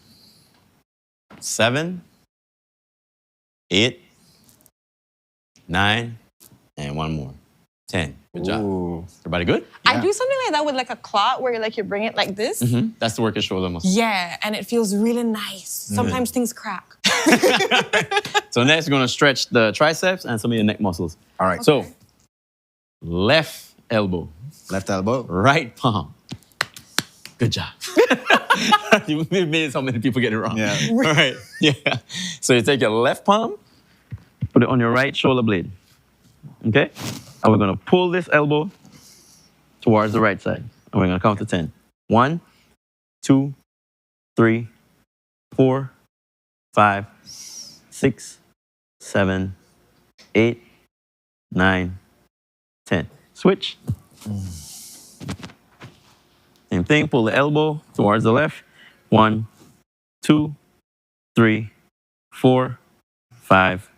7. 8. 9. And one more. 10. Good job. Everybody good? I do something like that with like a clot where you bring it like this. That's to work your shoulder muscle. Yeah, and it feels really nice. Sometimes things crack. So next, we're gonna stretch the triceps and some of your neck muscles. All right. So, left elbow. Left elbow. Right palm. Good job. You made so many people get it wrong. Yeah. All right. Yeah. So you take your left palm, put it on your right shoulder blade. Okay? And we're gonna pull this elbow towards the right side. And we're gonna count to 10. 1, 2, 3, 4, 5, 6, 7, 8, 9, 10. Switch. Same thing, pull the elbow towards the left. 1, 2, 3, 4, 5,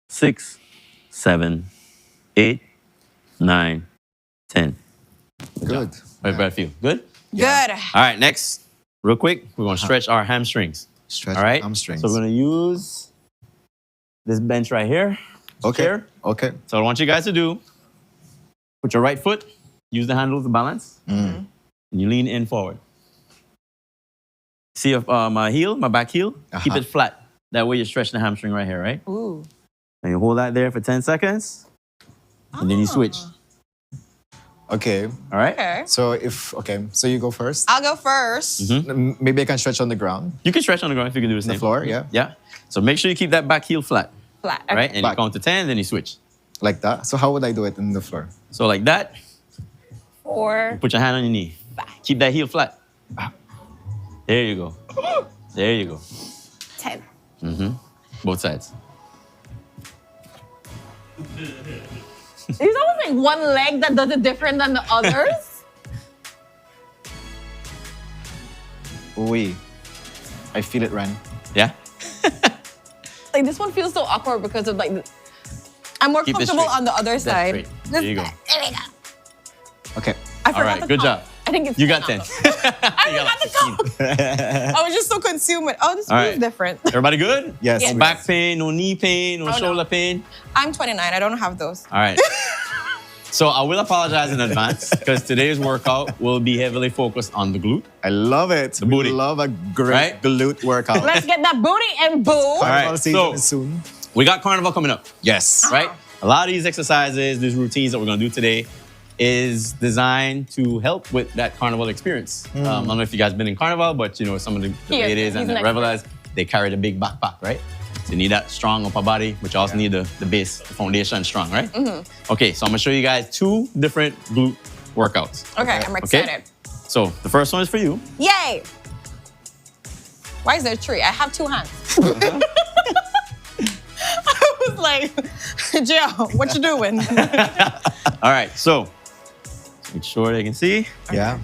6, 7, 8, 9, 10. Good. How does that feel? Good? Good. All right, next, real quick, we're gonna stretch our hamstrings. Stretch All right? hamstrings. So we're gonna use this bench right here. Okay. Chair. Okay. So what I want you guys to do, put your right foot, use the handle to balance, and you lean in forward. See if my back heel, keep it flat. That way you stretch the hamstring right here, right? Ooh. And you hold that there for 10 seconds, and then you switch. Okay. All right? Okay. So you go first. I'll go first. Maybe I can stretch on the ground. You can stretch on the ground if you can do the same. The floor, yeah. Yeah. So make sure you keep that back heel flat. Flat. All right? And you count to 10, then you switch. Like that? So how would I do it in the floor? So like that, 4. put your hand on your knee. Keep that heel flat. There you go. There you go. 10. Both sides. There's almost like one leg that does it different than the others. Oui. I feel it, Ren. Yeah? Like this one feels so awkward because of I'm more Keep this comfortable straight. on the other That's side. straight. There you go. There we go. Okay. I All forgot right, the good count. job. I think it's You got 10. I forgot the count. I was just so consumed with, this All feels right. different. Everybody good? Yes. Yes. No back pain, no knee pain, no Oh, no. shoulder pain. I'm 29. I don't have those. All right. So I will apologize in advance because today's workout will be heavily focused on the glute. I love it. The booty. We love a great Right? glute workout. Let's get that booty and boo. All Carnival right, season so- is soon. We got Carnival coming up, Yes. right? A lot of these exercises, these routines that we're gonna do today is designed to help with that Carnival experience. I don't know if you guys been in Carnival, but some of the He is. ladies He's and an the revelers, they carry the big backpack, right? So you need that strong upper body, but you also need the base, the foundation strong, right? Okay, so I'm gonna show you guys 2 different glute workouts. Okay, I'm excited. So the first one is for you. Yay! Why is there a tree? I have 2 hands. I was like, Joe, what you doing? All right, so make sure they can see. Yeah.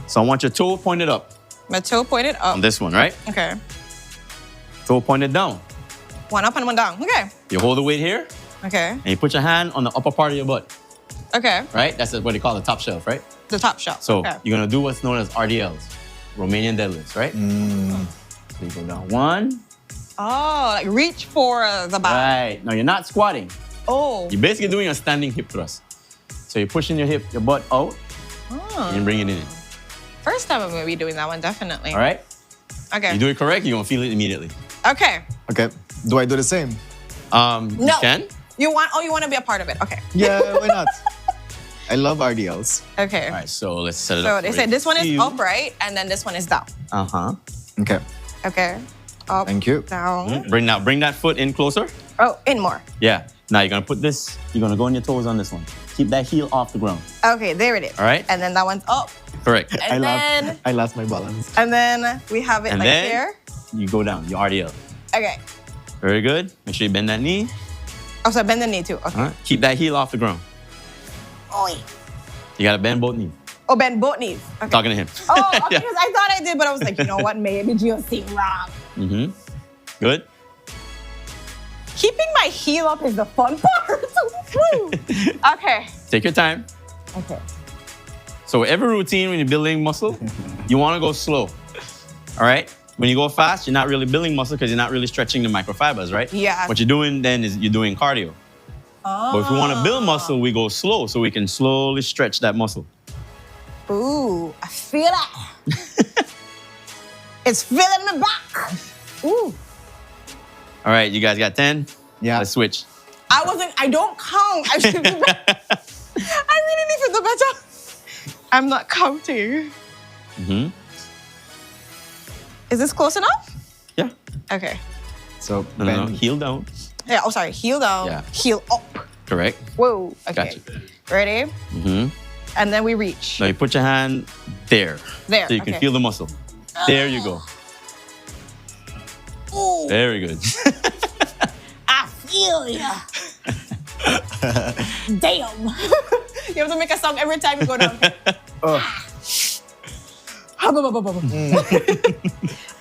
So I want your toe pointed up My toe pointed up. on this one, right? Okay. Toe pointed down. One up and one down. Okay. You hold the weight here. Okay. And you put your hand on the upper part of your butt, Okay. right? That's what they call the top shelf, right? The top shelf. So okay. you're gonna do what's known as RDLs, Romanian deadlifts, right? So you go down 1. Oh, like reach for the back. Right. No, you're not squatting. Oh. You're basically doing a standing hip thrust. So you're pushing your butt out, and you bring it in. First time I'm gonna be doing that one, definitely. All right? Okay. You do it correct, you're gonna feel it immediately. Okay. Okay. Do I do the same? You No. can. You want to be a part of it. Okay. Yeah, why not? I love RDLs. Okay. All right, so let's set it So up. they for said this one is you. up, right? And then this one is down. Uh-huh. Okay. Okay. Up. Thank you. Down. Bring that foot in closer. Oh, in more. Yeah. Now you're gonna put this, you're gonna go on your toes on this one. Keep that heel off the ground. Okay, there it is. All right. And then that one's up. Correct. And then I lost my balance. and then we have it And like then here. you go down, your RDL. Okay. Very good. Make sure you bend that knee. Oh, so bend the knee too. Okay. Keep that heel off the ground. Oi. You gotta bend both knees. Oh, bend both knees. Okay. Talking to him. Oh, okay, because I thought I did, but I was like, you know what? Maybe Gio's seeing wrong. Mm-hmm. Good. Keeping my heel up is the fun part. Woo. Okay. Take your time. Okay. So every routine when you're building muscle, you wanna go slow. All right? When you go fast, you're not really building muscle because you're not really stretching the microfibers, right? Yeah. What you're doing then is you're doing cardio. Oh. But if we want to build muscle, we go slow so we can slowly stretch that muscle. Ooh, I feel it. It's filling my back. Ooh. All right, you guys got 10? Yeah. Let's switch. I don't count. I should be better. I really need to do better. I'm not counting. Mm-hmm. Is this close enough? Yeah. Okay. So No, heel down. Yeah, oh, sorry. Heel down, Yeah. heel up. Correct. Whoa. Okay. Gotcha. Ready? Mm-hmm. And then we reach. Now you put your hand there. There, So you can okay. feel the muscle. There you go. Ooh, Very good. I feel ya. Damn. You have to make a song every time you go down.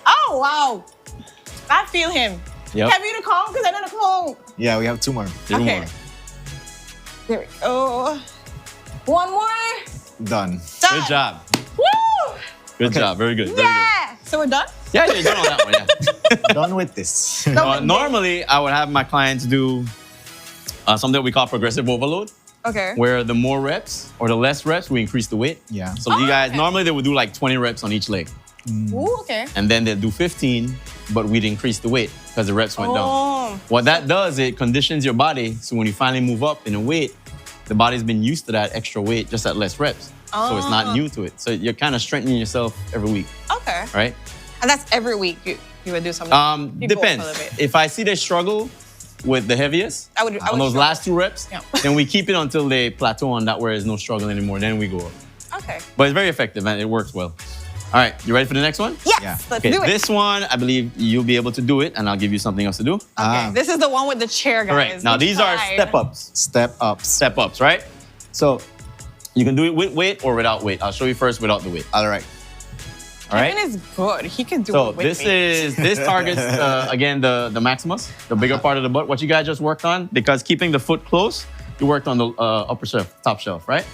Oh, wow. I feel him. Yep. Have you the count? Because I know the count. Yeah, we have 2 more. Okay. There we go. One more. Done. Done. Good job. Woo! Good job. Very good. Very good. Yeah. So we're done? Yeah, you're done on that one, yeah. Done with this. Normally, I would have my clients do something that we call progressive overload, Okay. where the more reps or the less reps, we increase the weight. Yeah. So you guys, okay. normally they would do like 20 reps on each leg. Ooh, okay. And then they'll do 15, but we'd increase the weight because the reps went down. Oh. What that does, it conditions your body. So when you finally move up in a weight, the body's been used to that extra weight, just at less reps. So it's not new to it. So you're kind of strengthening yourself every week, Okay. right? And that's every week you would do something. You go up Depends. a little bit. If I see they struggle with the heaviest, I would on those struggle. last 2 reps, Yeah. then we keep it until they plateau on that where there's no struggle anymore. Then we go up. Okay. But it's very effective and it works well. All right, you ready for the next one? Yes, Yeah. let's Okay, do it. this one, I believe you'll be able to do it, and I'll give you something else to do. Okay, this is the one with the chair, guys. All right, now Which these are side? step ups. Step ups. Step ups, right? So you can do it with weight or without weight. I'll show you first without the weight. All right. All right. Kevin is good. He can do So it with this me. this targets again the maximus, the bigger part of the butt. What you guys just worked on, because keeping the foot close, you worked on the upper shelf, top shelf, right?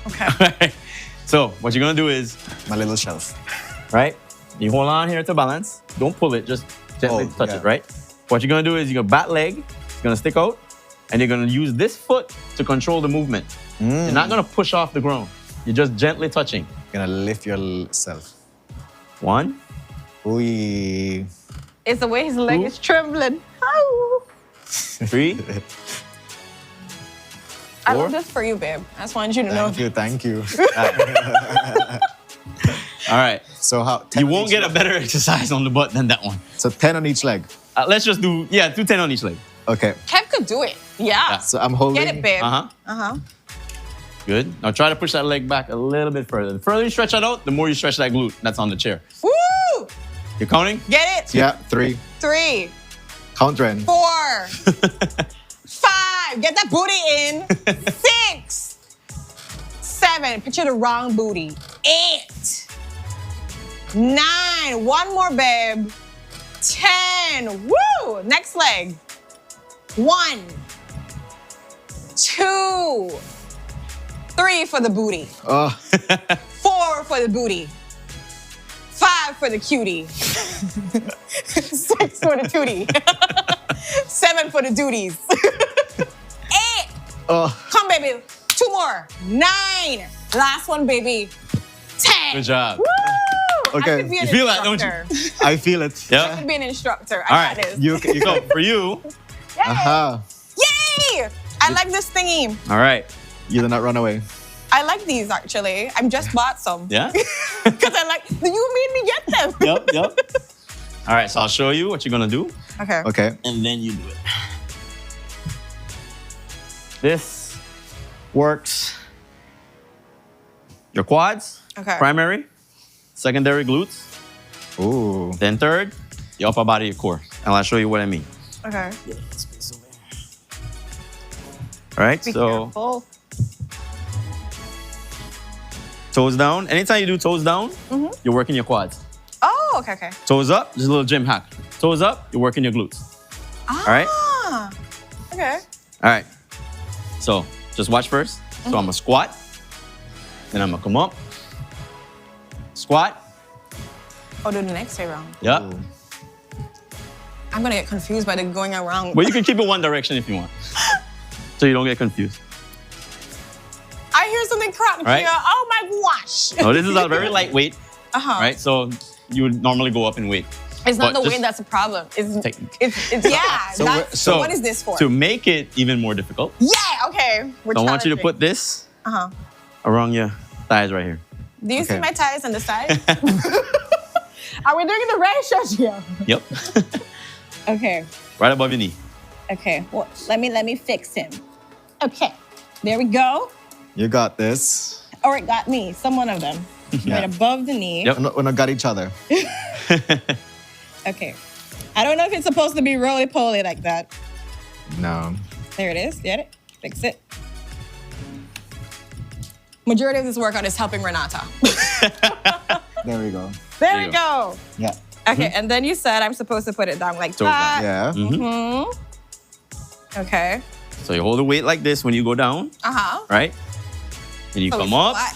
Okay. So what you're gonna do is, My little shelf. right? You hold on here to balance. Don't pull it, just gently touch yeah. it, right? What you're gonna do is you're gonna bat leg, it's gonna stick out, and you're gonna use this foot to control the movement. You're not gonna push off the ground. You're just gently touching. Gonna lift yourself. 1, Ooh. It's the way his leg is trembling. Ow. 3, I 4. love this for you, babe. I just wanted you to know. Thank you. All right. So how? 10 You on won't each get a leg? better exercise on the butt than that one. So 10 on each leg. Let's just do 10 on each leg. Okay. Kev could do it. Yeah. So I'm holding. Get it, babe. Uh-huh. Uh-huh. Good. Now try to push that leg back a little bit further. The further you stretch that out, the more you stretch that glute that's on the chair. Woo! You're counting? Get it? Yeah. 3. 3, Count, Ren. 4, 5. Get that booty in. 6, 7. Picture the wrong booty. 8, 9. One more, babe. 10. Woo! Next leg. 1, 2, 3 for the booty. 4 for the booty. 5 for the cutie. 6 for the tootie. 7 for the duties. 8. Come, baby. 2 more. 9. Last one, baby. 10. Good job. Woo! Okay. I could be an You feel that, don't you? instructor. I feel it. I Yeah. could be an instructor. All I right. got this. You So for you, Yay! I like this thingy. all right. You did not run away. I like these actually. I just bought some. Yeah. Because I like, you made me get them. Yep. All right. So I'll show you what you're gonna do, Okay. Okay. and then you do it. This works. Your quads, Okay. primary, secondary glutes, Ooh. then third, your upper body, your core. And I'll show you what I mean. Okay. All right. Be So careful. toes down. Anytime you do toes down, Mhm. you're working your quads. Oh, okay. Toes up, just a little gym hack. Toes up, you're working your glutes. Ah. All right? Okay. All right. So just watch first. So I'm gonna squat. Then I'm gonna come up. Squat. Oh, do the next way around. Yep. I'm gonna get confused by the going around. But you can keep it one direction if you want. So you don't get confused. I hear something cracking Right. here. Oh my gosh. So this is a very lightweight, Uh-huh. right? So you would normally go up in weight. It's not But the just weight that's a problem. It's technique. it's yeah. So So what is this for? To make it even more difficult, Yeah, okay. We're so I want you to challenging. put this Uh-huh. around your thighs right here. Do you see Okay. my ties on the side? Are we doing the right stretch here? Yep. Okay. Right above your knee. Okay. Well, let me fix him. Okay. There we go. You got this. Or it got me. Some one of them. Right above the knee. We're not got each other. Okay. I don't know if it's supposed to be roly-poly like that. No. There it is. Get it? Fix it. Majority of this workout is helping Renata. There we go. There we go. Yeah. Okay, and then you said I'm supposed to put it down like Toes down. that. Yeah. Mm-hmm. Okay. So you hold the weight like this when you go down, Uh-huh. right? And you So come we up. squat.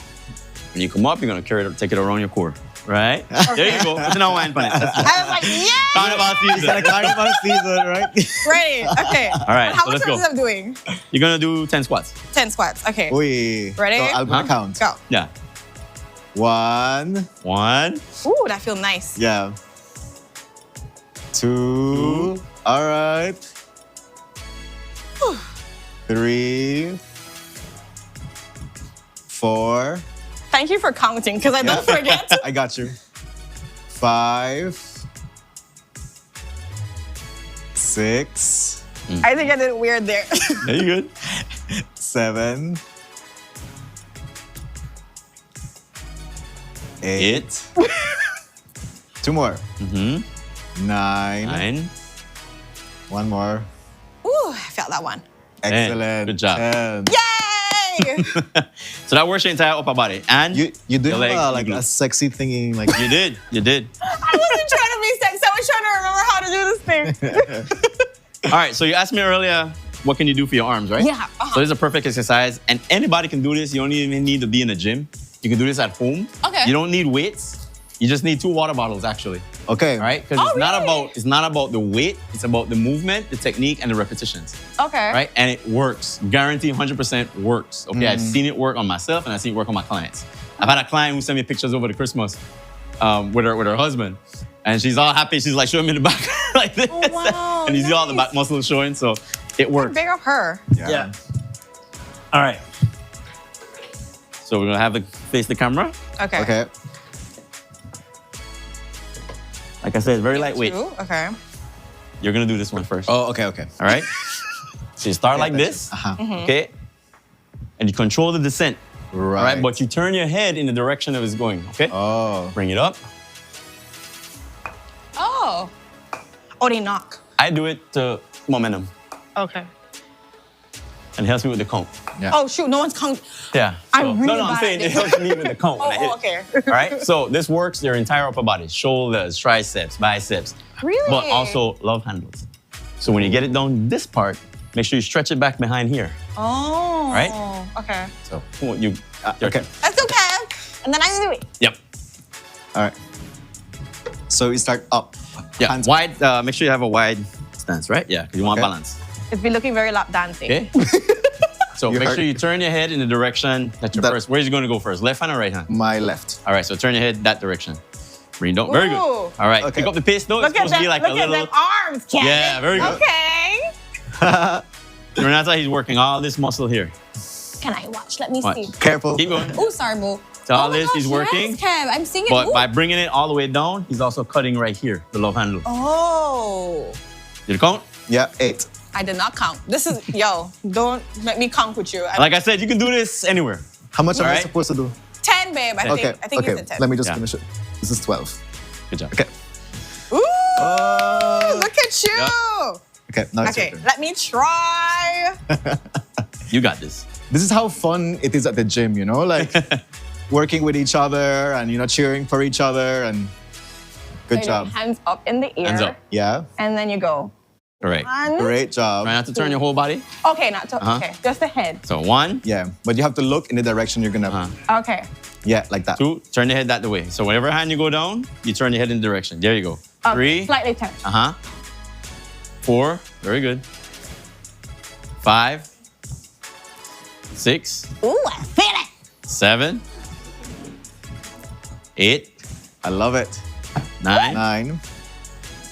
When you come up, you're gonna carry it, take it around your core, right? There you go. That's an wine on it. I was like, yeah! Carnival season. It's like carnival season, right? Ready. Okay. All right, How so much let's go. of this I'm doing? You're gonna do 10 squats. 10 squats. Okay. Oi. Ready? So I'm gonna count. Go. Yeah. 1. Ooh, that feels nice. Yeah. 2. All right. 3. 4. Thank you for counting, because I don't forget. I got you. 5. 6. I think I did it weird there. There you good. 7. 8. 2 more. 9. 1 more. Ooh, I felt that one. Excellent. Good job. 10. Yay! So that works your entire upper body. And You do your have legs, like your a glutes. sexy thingy, like You did. I wasn't trying to be sexy. I was trying to remember how to do this thing. All right, so you asked me earlier, what can you do for your arms, right? Yeah, uh-huh. So this is a perfect exercise, and anybody can do this. You don't even need to be in the gym. You can do this at home. Okay. You don't need weights. You just need 2 water bottles, actually. Okay. All right? Because Oh, really? it's not about the weight. It's about the movement, the technique, and the repetitions. Okay. Right? And it works. Guarantee 100% works. Okay, I've seen it work on myself, and I've seen it work on my clients. I've had a client who sent me pictures over the Christmas with her husband, and she's all happy. She's like showing me the back like this, Oh, wow, and you see all the back muscles showing. So it works. Big of her. Yeah. All right. So we're gonna have to face the camera. Okay. Okay. Like I said, very lightweight. 2. Okay. You're gonna do this one first. Oh, okay, okay. All right. So you start like this. Uh-huh. Okay. And you control the descent. Right. All right. But you turn your head in the direction that it's going. Okay. Oh. Bring it up. Oh. Oh, they knock. I do it to momentum, Okay. and it helps me with the count. Yeah. Oh, shoot. No one's counting. Yeah. I'm really I'm bad saying at it this. helps me with the count. when I hit Oh, it. okay. All right. So this works your entire upper body: shoulders, triceps, biceps, Really? but also love handles. So when you get it down this part, make sure you stretch it back behind here. Oh. Right? Okay. So you. Okay. Let's do Kev. And then I do it. Yep. All right. So we start up. Yeah. Hands Wide. Make sure you have a wide stance, right? Yeah, because you want balance. It's been looking very lap dancing. Okay. So You make heard- sure you turn your head in the direction that you're first. Where's you going to go first? Left hand or right hand? My left. All right. So turn your head that direction. Bring it down. Very good. Ooh. All right. Okay. Pick up the pace. No, it's Look at supposed to them, be like look a at little. them arms, Kevin. Yeah, very good. Okay. Renata, he's working all this muscle here. Can I watch? Let me Watch. see. Careful. Keep going. Oh, sorry, boo. So all Oh my this, he's gosh, working. Yes, Kev. I'm seeing it. But Ooh. by bringing it all the way down, he's also cutting right here, the love handle. Oh. Did you count? Yeah, 8. I did not count. This is, yo, don't make me count with you. Like I said, you can do this anywhere. How much am I Alright. supposed to do? 10, babe. I Okay. think Okay. you said 10. Let me just Yeah. finish it. This is 12. Good job. Okay. Ooh, Oh. look at you. Okay. Now it's your Okay, turn. let me try. You got this. This is how fun it is at the gym, you know? Like working with each other and, cheering for each other and good So, job. Hands up in the air. Hands up. Yeah. And then you go. Correct. 1. Great job. Try not to turn your whole body. Okay, not to, Uh-huh. okay, just the head. So 1, Yeah. But you have to look in the direction you're gonna. Okay. Yeah, like that. 2, turn your head that way. So whatever hand you go down, you turn your head in the direction. There you go. Okay, 3, slightly turn. 4, very good. 5, 6, Ooh, I feel it. 7, 8, I love it. 9, 9.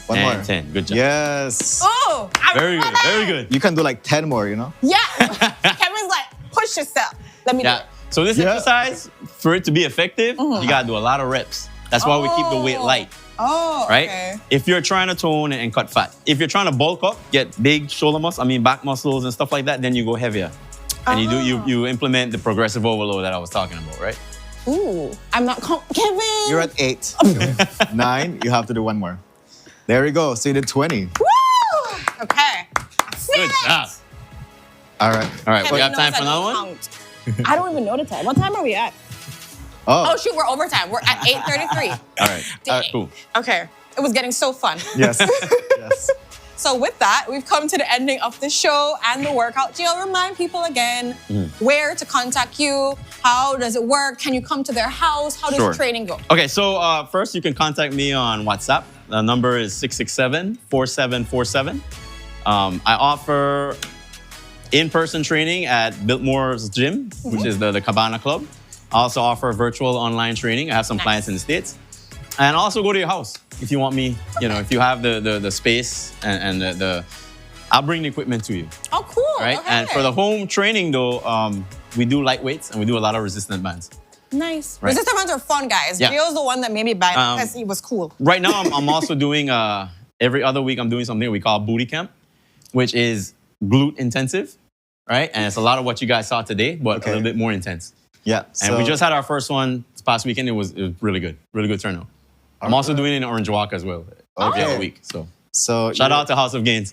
One and more. 10. Good job. Yes. Ooh, I Very love good. it. Very good. You can do like 10 more, Yeah. Kevin's like, push yourself. Let me do Yeah. it. So this Yeah. exercise, for it to be effective, you gotta do a lot of reps. That's why we keep the weight light, Oh, right? okay. If you're trying to tone and cut fat, if you're trying to bulk up, get big shoulder muscle, back muscles and stuff like that, then you go heavier. And you implement the progressive overload that I was talking about, right? Ooh, I'm not Kevin. You're at 8. 9. You have to do one more. There we go. So you did 20. Woo! Okay. Good job. All right. All right, we Kevin have time knows for I another don't one? count. I don't even know the time. What time are we at? Oh, shoot, we're overtime. We're at 8:33. All right. Cool. Okay. It was getting so fun. Yes. Yes. So with that, we've come to the ending of the show and the workout. Jill, remind people again where to contact you. How does it work? Can you come to their house? How does Sure. the training go? Okay, so first you can contact me on WhatsApp. The number is 667-4747. I offer in-person training at Biltmore's Gym, which is the Cabana Club. I also offer virtual online training. I have some clients in the States. And also go to your house if you want me, if you have the space and I'll bring the equipment to you. Oh, cool. Right? Okay. And for the home training though, we do light weights and we do a lot of resistant bands. Nice. Right. Resistant bands are fun, guys. Yeah. Jill's the one that made me buy it because he was cool. Right now, I'm also doing, every other week, I'm doing something we call booty camp, which is glute intensive, right? And it's a lot of what you guys saw today, but a little bit more intense. Yeah. And we just had our first one this past weekend. It was really good turnout. I'm also doing it in Orange Walk as well every other week. So shout out to House of Gains.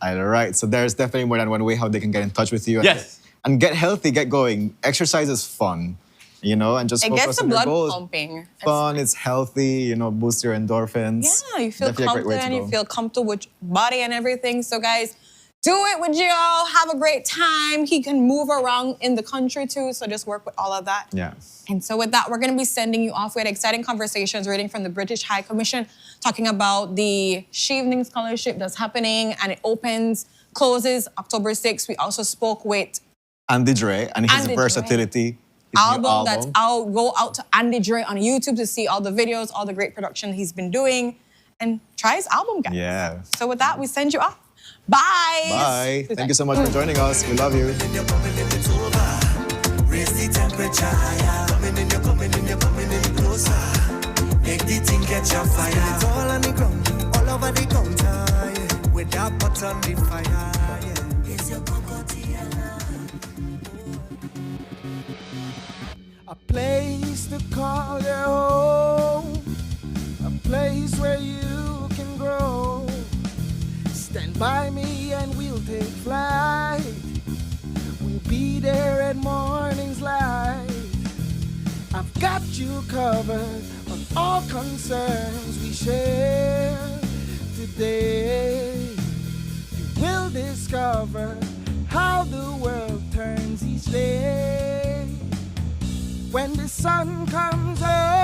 All right. So there's definitely more than one way how they can get in touch with you. Yes. And get healthy, get going. Exercise is fun, and just It focus gets the on your blood goals. pumping. Fun, it's healthy, boost your endorphins. Yeah, you feel Definitely a great way to confident, you go. feel comfortable with your body and everything. So guys, do it with Jill. Have a great time. He can move around in the country too, so just work with all of that. Yeah. And so with that, we're going to be sending you off. We had exciting conversations reading from the British High Commission, talking about the Shevening Scholarship that's happening, and it closes October 6th. We also spoke with Andy Dre and his Andy Dre. versatility. His new album that's out. Go out to Andy Dre on YouTube to see all the videos, all the great production he's been doing, and try his album, guys. Yeah. So with that, we send you off. Bye. Bye. Thank you so much for joining us. We love you. Raise the temperature higher. Coming in, you're coming in closer. Make the thing catch a fire. It's all on the ground, all over the counter. Yeah. With that pot on the fire. Yeah. It's your a place to call your home. A place where you can grow. Stand by me and we'll take flight. We'll be there at morning's light. I've got you covered on all concerns we share today. You we'll discover how the world turns each day. When the sun comes up